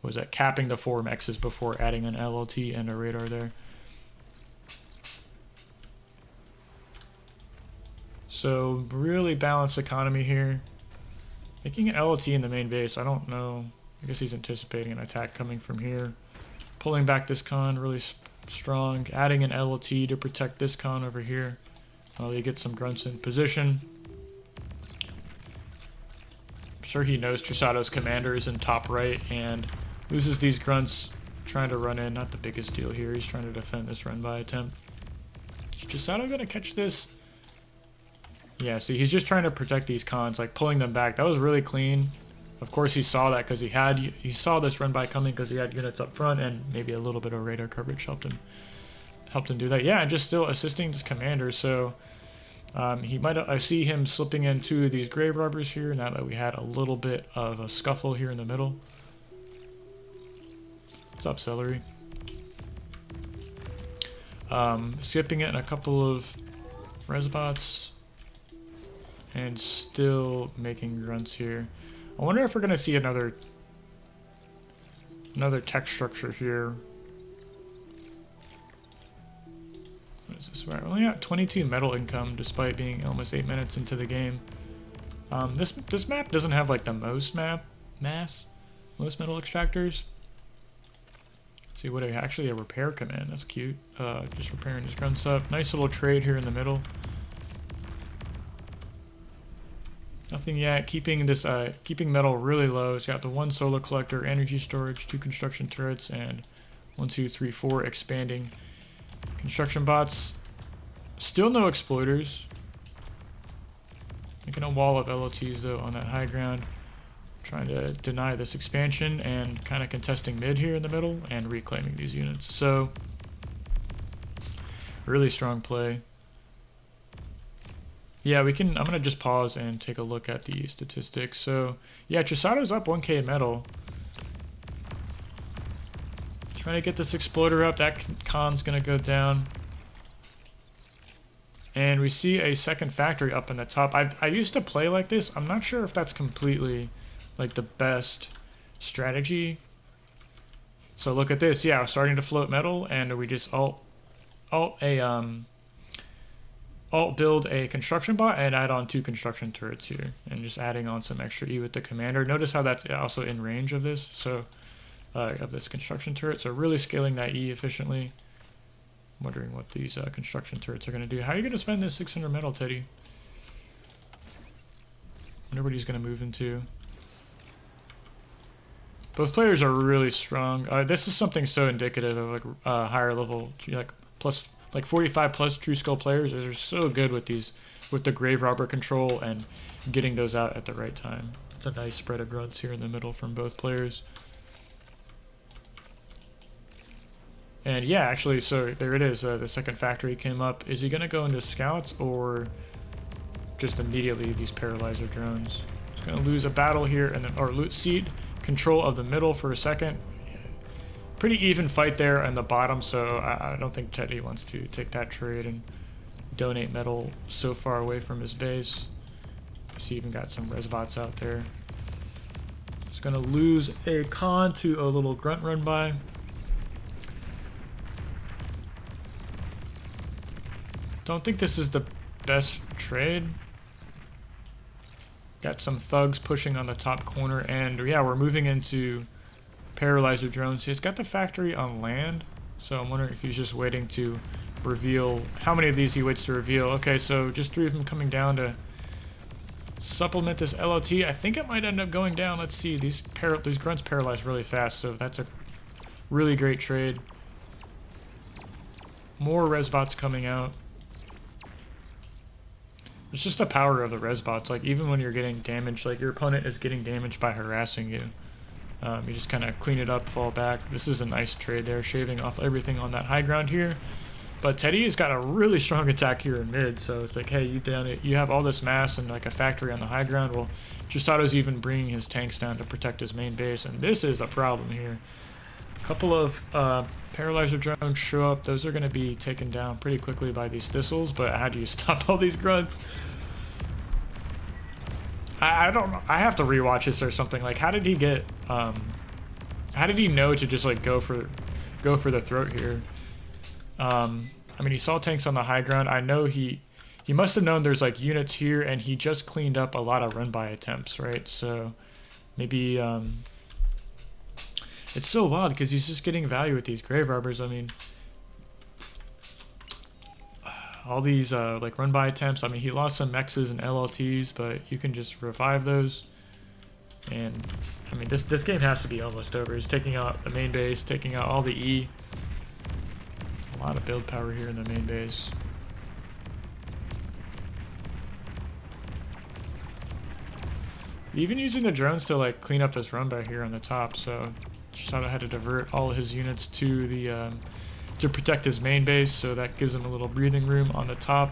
was at capping the 4 mexes before adding an LLT and a radar there. So really balanced economy here. Making an LLT in the main base, I don't know. I guess he's anticipating an attack coming from here. Pulling back this con really strong. Adding an LLT to protect this con over here. He gets some grunts in position. I'm sure he knows Trisato's commander is in top right and loses these grunts trying to run in. Not the biggest deal here. He's trying to defend this run by attempt. Is Trisato going to catch this? Yeah, see, he's just trying to protect these cons, like pulling them back. That was really clean. Of course, he saw that because he saw this run by coming because he had units up front, and maybe a little bit of radar coverage helped him do that. Yeah, and just still assisting this commander. So he might. I see him slipping in 2 of these grave robbers here. Now that we had a little bit of a scuffle here in the middle. What's up, Celery? Skipping it in a couple of resbots. And still making grunts here. I wonder if we're going to see another tech structure here. What is this? We're only at 22 metal income despite being almost 8 minutes into the game. This map doesn't have like the most metal extractors. Let's see what actually a repair command. That's cute. Just repairing his grunts up. Nice little trade here in the middle. Nothing yet. Keeping metal really low. It's got the 1 solar collector, energy storage, 2 construction turrets, and 1, 2, 3, 4 expanding construction bots. Still no exploiters. Making a wall of LOTs though on that high ground. Trying to deny this expansion and kind of contesting mid here in the middle and reclaiming these units. So really strong play. Yeah, I'm going to just pause and take a look at the statistics. So, yeah, Trisato's up 1k metal. Trying to get this exploder up. That con's going to go down. And we see a second factory up in the top. I used to play like this. I'm not sure if that's completely, like, the best strategy. So look at this. Yeah, starting to float metal, and we just alt build a construction bot and add on 2 construction turrets here, and just adding on some extra E with the commander. Notice how that's also in range of this, so of this construction turret. So really scaling that E efficiently. I'm wondering what these construction turrets are going to do. How are you going to spend this 600 metal, Teddy? Wonder what he's going to move into. Both players are really strong. This is something so indicative of like higher level, like 45 plus True Skull players. They're so good with the Grave Robber control and getting those out at the right time. It's a nice spread of grunts here in the middle from both players. And yeah, actually, so there it is. The second factory came up. Is he going to go into scouts or just immediately these paralyzer drones? He's going to lose a battle here and then, or cede control of the middle for a second. Pretty even fight there on the bottom, so I don't think Teddy wants to take that trade and donate metal so far away from his base. He's even got some resbots out there. He's going to lose a con to a little grunt run by. Don't think this is the best trade. Got some thugs pushing on the top corner, and yeah, we're moving into paralyzer drones. He's got the factory on land, so I'm wondering if he's just waiting to reveal how many of these he waits to reveal. Okay, so just 3 of them coming down to supplement this LOT. I think it might end up going down. Let's see. These grunts paralyze really fast, so that's a really great trade. More resbots coming out. It's just the power of the resbots. Like, even when you're getting damaged, like your opponent is getting damaged by harassing you. You just kind of clean it up, fall back. This is a nice trade there, shaving off everything on that high ground here. But Teddy's got a really strong attack here in mid, so it's like, hey, you have all this mass and like a factory on the high ground. Well, Chisato's even bringing his tanks down to protect his main base, and this is a problem here. A couple of paralyzer drones show up. Those are going to be taken down pretty quickly by these thistles, but how do you stop all these grunts? I don't know. I have to rewatch this or something. Like, how did he get how did he know to just like go for the throat here? I mean, he saw tanks on the high ground. I know he must have known there's like units here, and he just cleaned up a lot of run by attempts, right? So maybe it's so wild because he's just getting value with these grave robbers. I mean, all these like run by attempts. I mean, he lost some mexes and LLTs, but you can just revive those. And I mean, this game has to be almost over. He's taking out the main base, taking out all the E. A lot of build power here in the main base. Even using the drones to like clean up this run by here on the top, so Chisato had to divert all of his units to the to protect his main base, so that gives him a little breathing room on the top.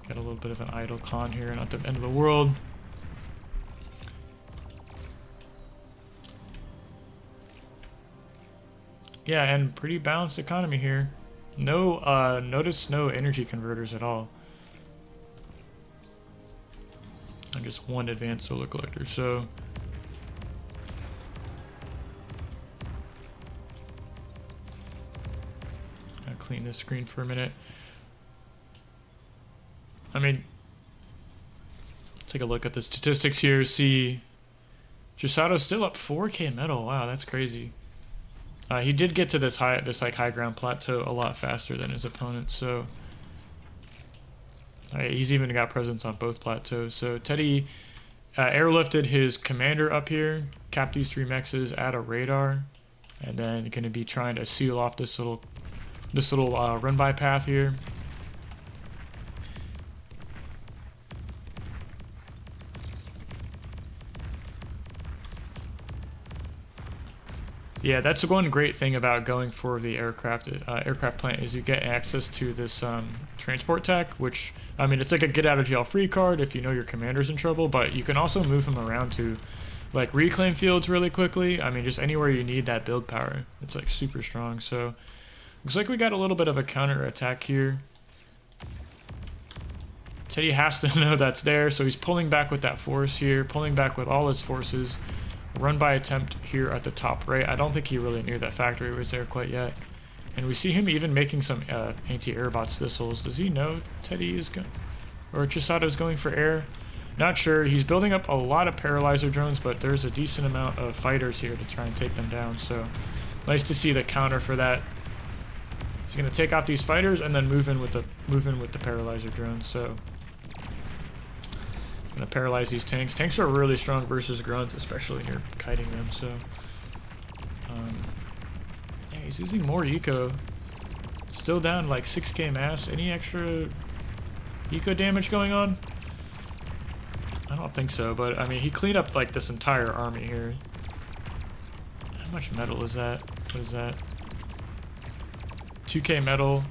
Got a little bit of an idle con here, not the end of the world. Yeah, and pretty balanced economy here. No, notice no energy converters at all. And just one advanced solar collector, so. I'll clean this screen for a minute. I mean, take a look at the statistics here. See, Chisato's still up 4K metal. Wow, that's crazy. He did get to this high ground plateau a lot faster than his opponent, so he's even got presence on both plateaus. So Teddy airlifted his commander up here, capped these 3 mexes, add a radar, and then going to be trying to seal off this little run by path here. Yeah, that's one great thing about going for the aircraft plant is you get access to this transport tech, which, I mean, it's like a get out of jail free card if you know your commander's in trouble, but you can also move him around to like reclaim fields really quickly. I mean, just anywhere you need that build power. It's like super strong. So looks like we got a little bit of a counter attack here. Teddy has to know that's there, so he's pulling back with that force here, pulling back with all his forces. Run by attempt here at the top right. I don't think he really knew that factory was there quite yet. And we see him even making some anti-airbots thistles. Does he know Teddy is going, or Chisato's going for air? Not sure. He's building up a lot of paralyzer drones, but there's a decent amount of fighters here to try and take them down. So nice to see the counter for that. He's going to take out these fighters and then move in with the paralyzer drones. So gonna paralyze these tanks. Tanks are really strong versus grunts, especially when you're kiting them. So, yeah, he's using more eco. Still down like 6K mass. Any extra eco damage going on? I don't think so, but I mean, he cleaned up like this entire army here. How much metal is that? What is that? 2K metal.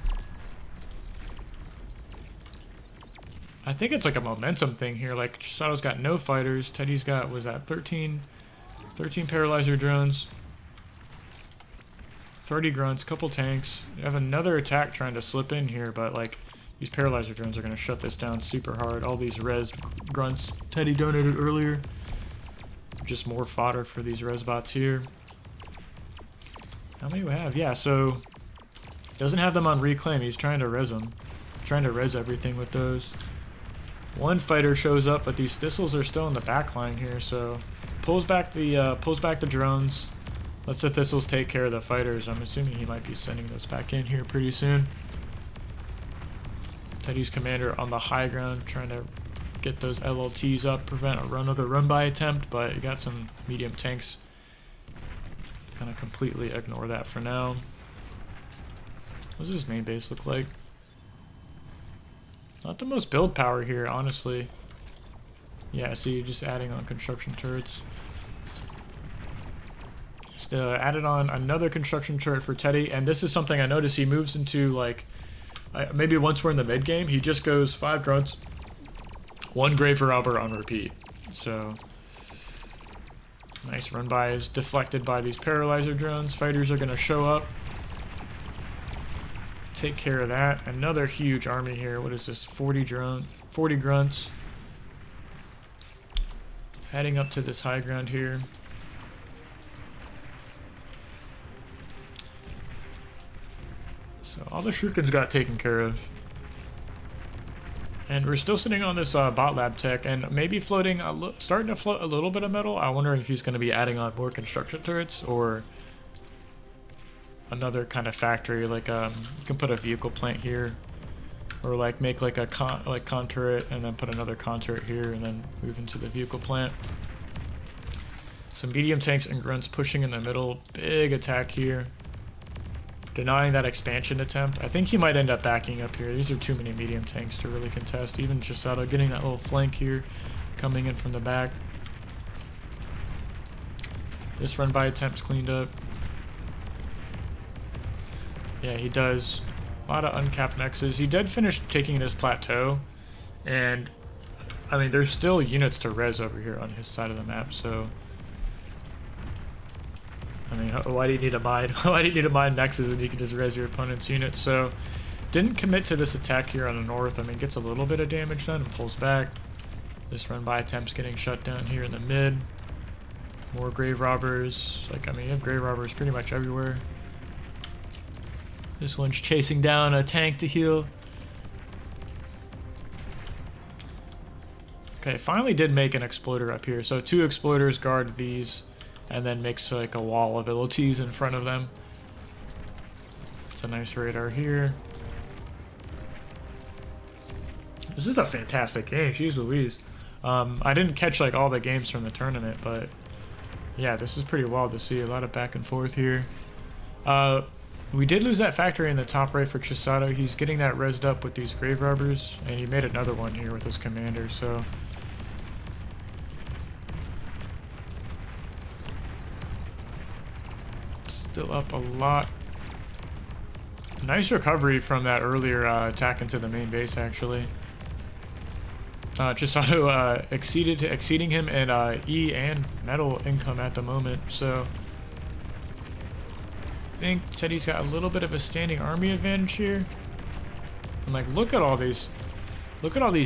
I think it's like a momentum thing here. Like, Chisato's got no fighters. Teddy's got, was that 13 paralyzer drones, 30 grunts, couple tanks. You have another attack trying to slip in here, but like, these paralyzer drones are going to shut this down super hard. All these res grunts Teddy donated earlier. Just more fodder for these res bots here. How many do we have? Yeah, so doesn't have them on reclaim. He's trying to res them. Trying to res everything with those. One fighter shows up, but these thistles are still in the back line here, so pulls back the drones, lets the thistles take care of the fighters. I'm assuming he might be sending those back in here pretty soon. Teddy's commander on the high ground trying to get those LLTs up, prevent another run-by attempt, but you got some medium tanks. Kind of completely ignore that for now. What does his main base look like? Not the most build power here, honestly. Yeah, see, just adding on construction turrets. Still added on another construction turret for Teddy, and this is something I noticed. He moves into like maybe once we're in the mid game, he just goes 5 grunts, 1 grave robber on repeat. So nice run by is deflected by these paralyzer drones. Fighters are gonna show up, take care of that. Another huge army here. What is this? 40 grunts. Heading up to this high ground here. So all the shurikens got taken care of. And we're still sitting on this bot lab tech, and maybe starting to float a little bit of metal. I'm wondering if he's going to be adding on more construction turrets or another kind of factory. Like you can put a vehicle plant here, or like make like a con turret and then put another con turret here, and then move into the vehicle plant. Some medium tanks and grunts pushing in the middle. Big attack here. Denying that expansion attempt. I think he might end up backing up here. These are too many medium tanks to really contest. Even Chisato getting that little flank here, coming in from the back. This run by attempt's cleaned up. Yeah, he does. A lot of uncapped nexus. He did finish taking this plateau, and I mean there's still units to res over here on his side of the map, so I mean, why do you need a mine? Why do you need a mine nexus when you can just res your opponent's units? So, didn't commit to this attack here on the north. I mean, gets a little bit of damage done and pulls back. This run by attempt's getting shut down here in the mid. More grave robbers. Like, I mean, you have grave robbers pretty much everywhere. This one's chasing down a tank to heal. Okay, finally did make an exploiter up here. So 2 exploiters guard these, and then makes like a wall of LOTs in front of them. It's a nice radar here. This is a fantastic game, jeez Louise. I didn't catch like all the games from the tournament, but yeah, this is pretty wild to see. A lot of back and forth here. We did lose that factory in the top right for Chisato. He's getting that rezzed up with these grave robbers, and he made another one here with his commander, so still up a lot. Nice recovery from that earlier attack into the main base, actually. Chisato exceeding him in E and metal income at the moment, so I think Teddy's got a little bit of a standing army advantage here. And like, look at all these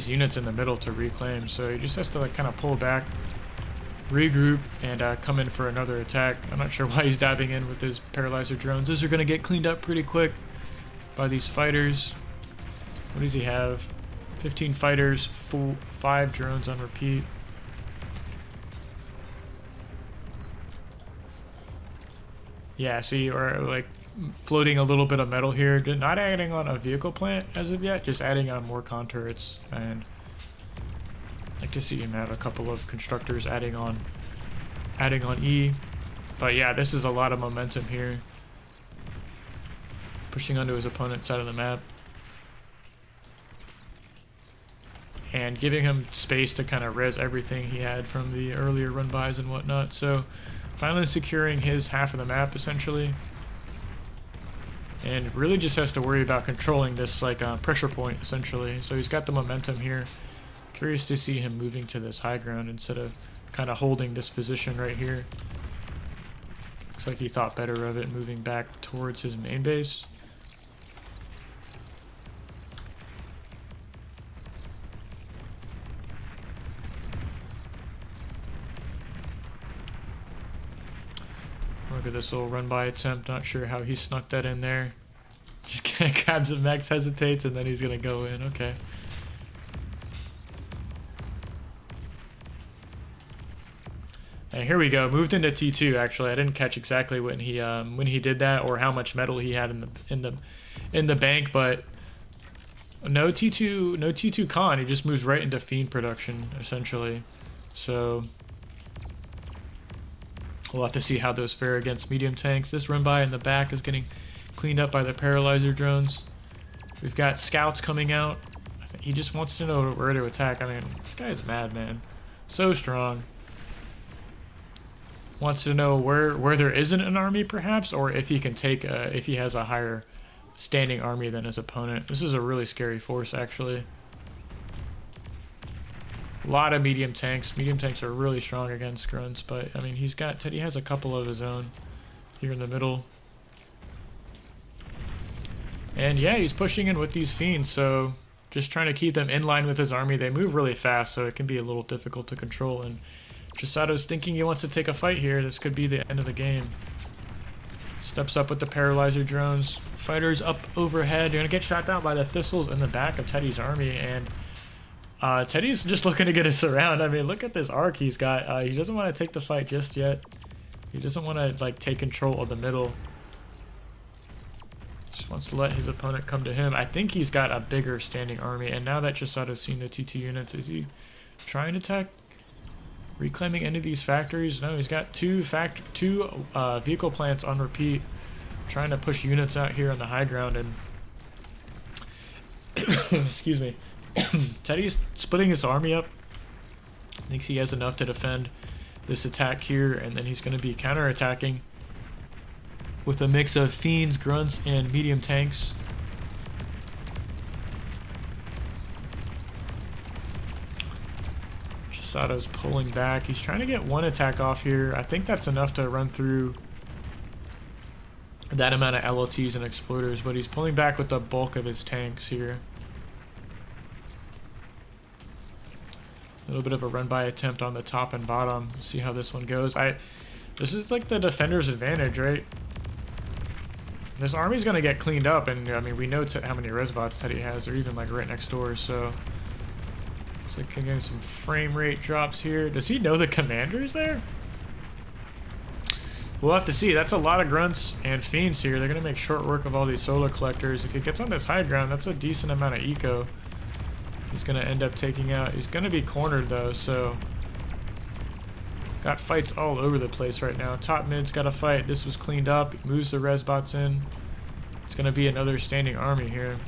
units in the middle to reclaim. So he just has to like kind of pull back, regroup, and come in for another attack. I'm not sure why he's dabbing in with his paralyzer drones. Those are going to get cleaned up pretty quick by these fighters. What does he have? 15 fighters, 5 drones on repeat. Yeah, see, or like floating a little bit of metal here. Not adding on a vehicle plant as of yet, just adding on more con turrets. And I'd like to see him have a couple of constructors adding on E. But yeah, this is a lot of momentum here. Pushing onto his opponent's side of the map. And giving him space to kind of res everything he had from the earlier run-bys and whatnot. So finally securing his half of the map, essentially. And really just has to worry about controlling this like pressure point, essentially. So he's got the momentum here. Curious to see him moving to this high ground instead of kind of holding this position right here. Looks like he thought better of it, moving back towards his main base. Look at this little run-by attempt. Not sure how he snuck that in there. Just kind of grabs him, Max hesitates, and then he's going to go in. Okay. And here we go. Moved into T2. Actually, I didn't catch exactly when he did that or how much metal he had in the bank, but no T2 con. He just moves right into Fiend production essentially. So we'll have to see how those fare against medium tanks. This run-by in the back is getting cleaned up by the paralyzer drones. We've got scouts coming out. I think he just wants to know where to attack. I mean, this guy is mad, man. So strong. wants to know where there isn't an army, perhaps, or if he can take if he has a higher standing army than his opponent. This is a really scary force, actually. A lot of medium tanks. Medium tanks are really strong against grunts, but I mean, Teddy has a couple of his own here in the middle. And yeah, he's pushing in with these fiends, so just trying to keep them in line with his army. They move really fast, so it can be a little difficult to control. And Chisato's thinking he wants to take a fight here. This could be the end of the game. Steps up with the paralyzer drones. Fighters up overhead. You're going to get shot down by the thistles in the back of Teddy's army. And Teddy's just looking to get us around. I mean, look at this arc he's got. He doesn't want to take the fight just yet. He doesn't want to like take control of the middle. Just wants to let his opponent come to him. I think he's got a bigger standing army. And now that Chisato's seen the TT units, is he trying to attack? Reclaiming any of these factories? No, he's got two vehicle plants on repeat, trying to push units out here on the high ground. And excuse me, Teddy's splitting his army up. Thinks he has enough to defend this attack here, and then he's going to be counterattacking with a mix of fiends, grunts, and medium tanks. Chisato's pulling back. He's trying to get one attack off here. I think that's enough to run through that amount of LLTs and exploders, but he's pulling back with the bulk of his tanks here. A little bit of a run-by attempt on the top and bottom. See how this one goes. This is like the defender's advantage, right? This army's going to get cleaned up, and I mean, we know how many resbots Teddy has. They're even like right next door, so... Looks like we're getting some frame rate drops here. Does he know the commander is there? We'll have to see. That's a lot of grunts and fiends here. They're going to make short work of all these solar collectors. If he gets on this high ground, that's a decent amount of eco. He's going to end up taking out. He's going to be cornered, though, so... Got fights all over the place right now. Top mid's got a fight. This was cleaned up. He moves the resbots in. It's going to be another standing army here.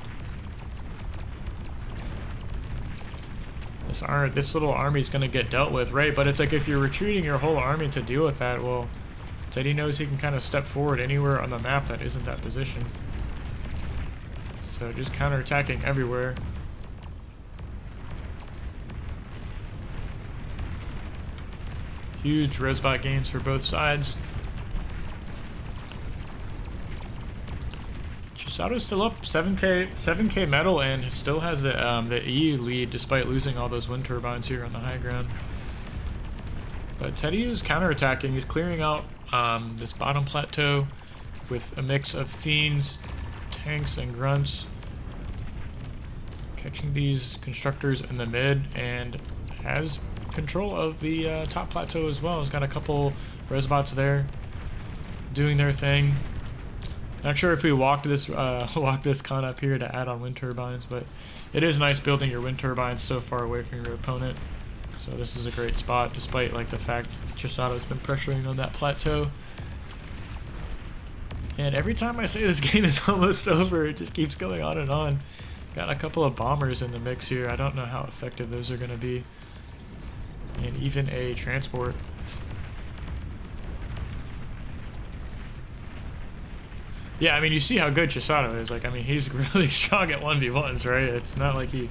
This little army's going to get dealt with, right? But it's like if you're retreating your whole army to deal with that, well, Teddy knows he can kind of step forward anywhere on the map that isn't that position. So just counterattacking everywhere. Huge resbot gains for both sides. Chisato's still up 7k metal and still has the E lead despite losing all those wind turbines here on the high ground. But Teddy is counterattacking. He's clearing out this bottom plateau with a mix of fiends, tanks, and grunts. Catching these constructors in the mid and has control of the top plateau as well. He's got a couple resbots there doing their thing. Not sure if we walked this con up here to add on wind turbines, but it is nice building your wind turbines so far away from your opponent. So this is a great spot, despite like the fact Chisato's been pressuring on that plateau. And every time I say this game is almost over, it just keeps going on and on. Got a couple of bombers in the mix here. I don't know how effective those are going to be. And even a transport. Yeah, I mean, you see how good Chisato is. Like, I mean, he's really strong at 1v1s, right? It's not like he...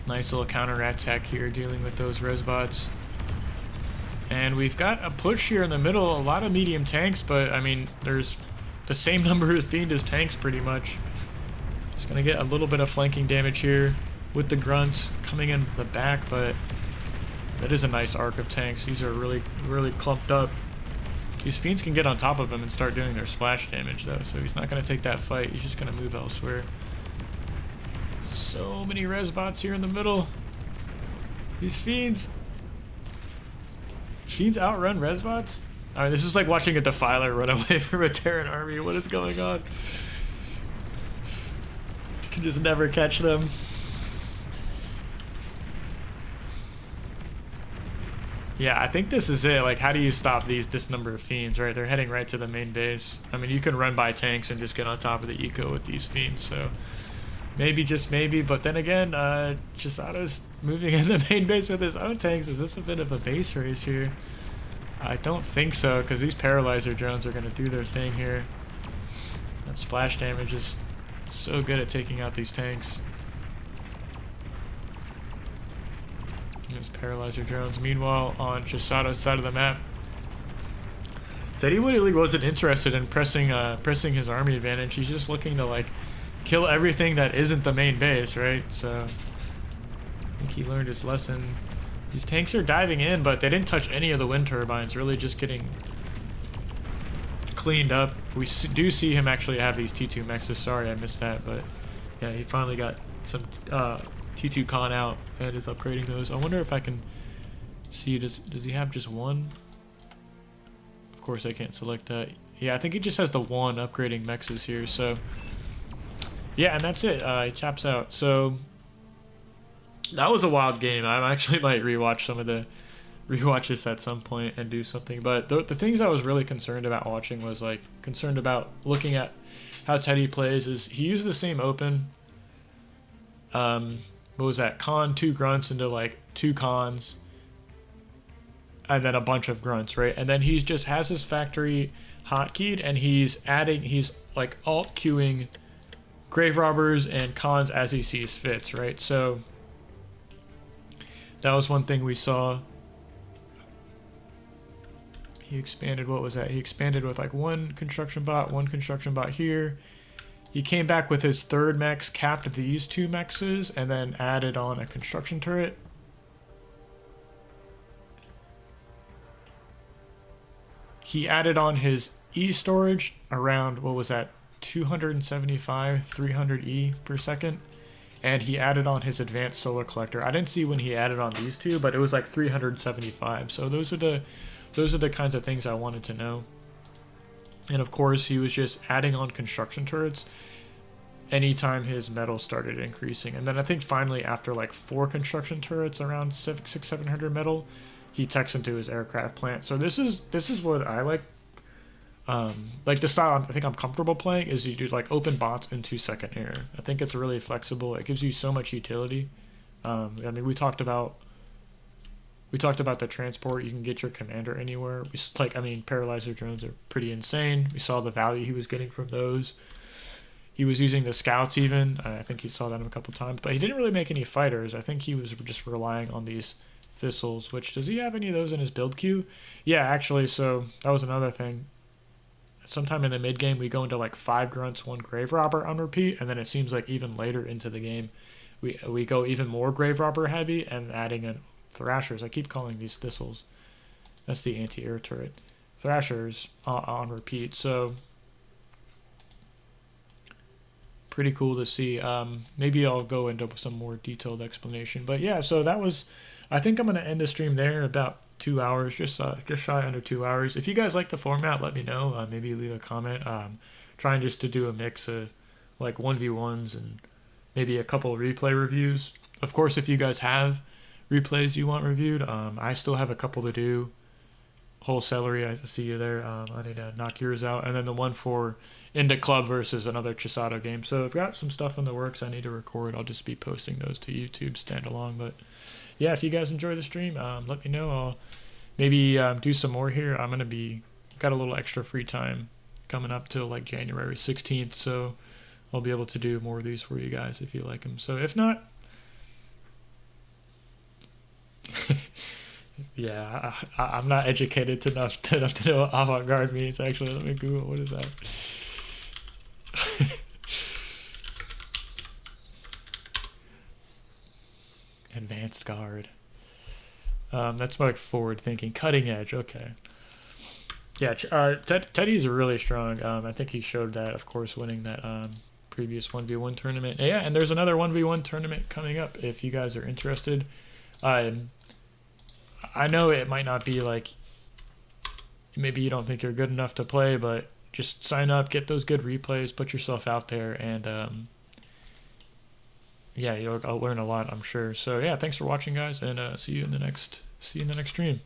Nice little counter-attack here, dealing with those resbots. And we've got a push here in the middle. A lot of medium tanks, but, I mean, there's the same number of fiend as tanks, pretty much. He's going to get a little bit of flanking damage here with the grunts coming in the back, but that is a nice arc of tanks. These are really, really clumped up. These fiends can get on top of him and start doing their splash damage, though, so he's not going to take that fight. He's just going to move elsewhere. So many resbots here in the middle. These fiends. Fiends outrun resbots? I mean, this is like watching a Defiler run away from a Terran army. What is going on? You can just never catch them. Yeah, I think this is it. Like, how do you stop this number of fiends, right? They're heading right to the main base. I mean, you can run by tanks and just get on top of the eco with these fiends, so Maybe, just maybe, but then again, Chisato's moving in the main base with his own tanks. Is this a bit of a base race here? I don't think so, because these paralyzer drones are going to do their thing here. That splash damage is so good at taking out these tanks. There's paralyzer drones. Meanwhile, on Chisato's side of the map, Teddy really wasn't interested in pressing his army advantage. He's just looking to like kill everything that isn't the main base, right? So I think he learned his lesson. These tanks are diving in, but they didn't touch any of the wind turbines. Really, just getting cleaned up. We do see him actually have these T2 mexes. Sorry, I missed that, but yeah, he finally got some T2 con out and is upgrading those. I wonder if I can see, does he have just one? Of course I can't select that. Yeah, I think he just has the one upgrading mexes here, so yeah, and that's it. He taps out. So that was a wild game. I actually might rewatch this at some point and do something. But the things I was really concerned about watching was like concerned about looking at how Teddy plays is he used the same open. What was that? Con 2 grunts into like 2 cons, and then a bunch of grunts, right? And then he's just has his factory hotkeyed, and he's like alt queuing grave robbers and cons as he sees fits, right? So that was one thing we saw. He expanded, what was that? He expanded with like one construction bot here. He came back with his third mex, capped these 2 mexes, and then added on a construction turret. He added on his E storage around, what was that, 275, 300 E per second. And he added on his advanced solar collector. I didn't see when he added on these 2, but it was like 375. So those are the kinds of things I wanted to know. And of course, he was just adding on construction turrets anytime his metal started increasing. And then I think finally, after like 4 construction turrets around 700 metal, he techs into his aircraft plant. So this is what I like. Like the style I think I'm comfortable playing is you do like open bots into second air. I think it's really flexible. It gives you so much utility. I mean, we talked about the transport. You can get your commander anywhere. Paralyzer drones are pretty insane. We saw the value he was getting from those. He was using the scouts even. I think you saw that a couple times, but he didn't really make any fighters. I think he was just relying on these thistles. Which, does he have any of those in his build queue? Yeah, actually. So that was another thing. Sometime in the mid game, we go into like 5 grunts, 1 grave robber on repeat, and then it seems like even later into the game, we go even more grave robber heavy and adding in thrashers. I keep calling these thistles. That's the anti-air turret. Thrashers on repeat. So pretty cool to see. Maybe I'll go into some more detailed explanation. But yeah, so that was. I think I'm gonna end the stream there. About 2 hours, just shy under 2 hours. If you guys like the format, let me know. Maybe leave a comment. Trying just to do a mix of like 1v1s and maybe a couple replay reviews. Of course, if you guys have replays you want reviewed, I still have a couple to do. Whole celery, I see you there. I need to knock yours out, and then the one for Into Club versus another Chisato game. So I've got some stuff in the works I need to record. I'll just be posting those to YouTube standalone. But yeah, if you guys enjoy the stream, let me know. I'll maybe do some more here. I'm gonna got a little extra free time coming up till like January 16th, so I'll be able to do more of these for you guys if you like them. So if not, yeah, I'm not educated enough to know what avant-garde means. Actually, let me Google. What is that? Advanced guard. That's like forward thinking, cutting edge. Okay. Yeah, Teddy's really strong. I think he showed that, of course, winning that previous 1v1 tournament. Yeah, and there's another 1v1 tournament coming up if you guys are interested. I know it might not be like, maybe you don't think you're good enough to play, but just sign up, get those good replays, put yourself out there, and yeah, I'll learn a lot, I'm sure. So yeah, thanks for watching, guys, and see you in the next stream.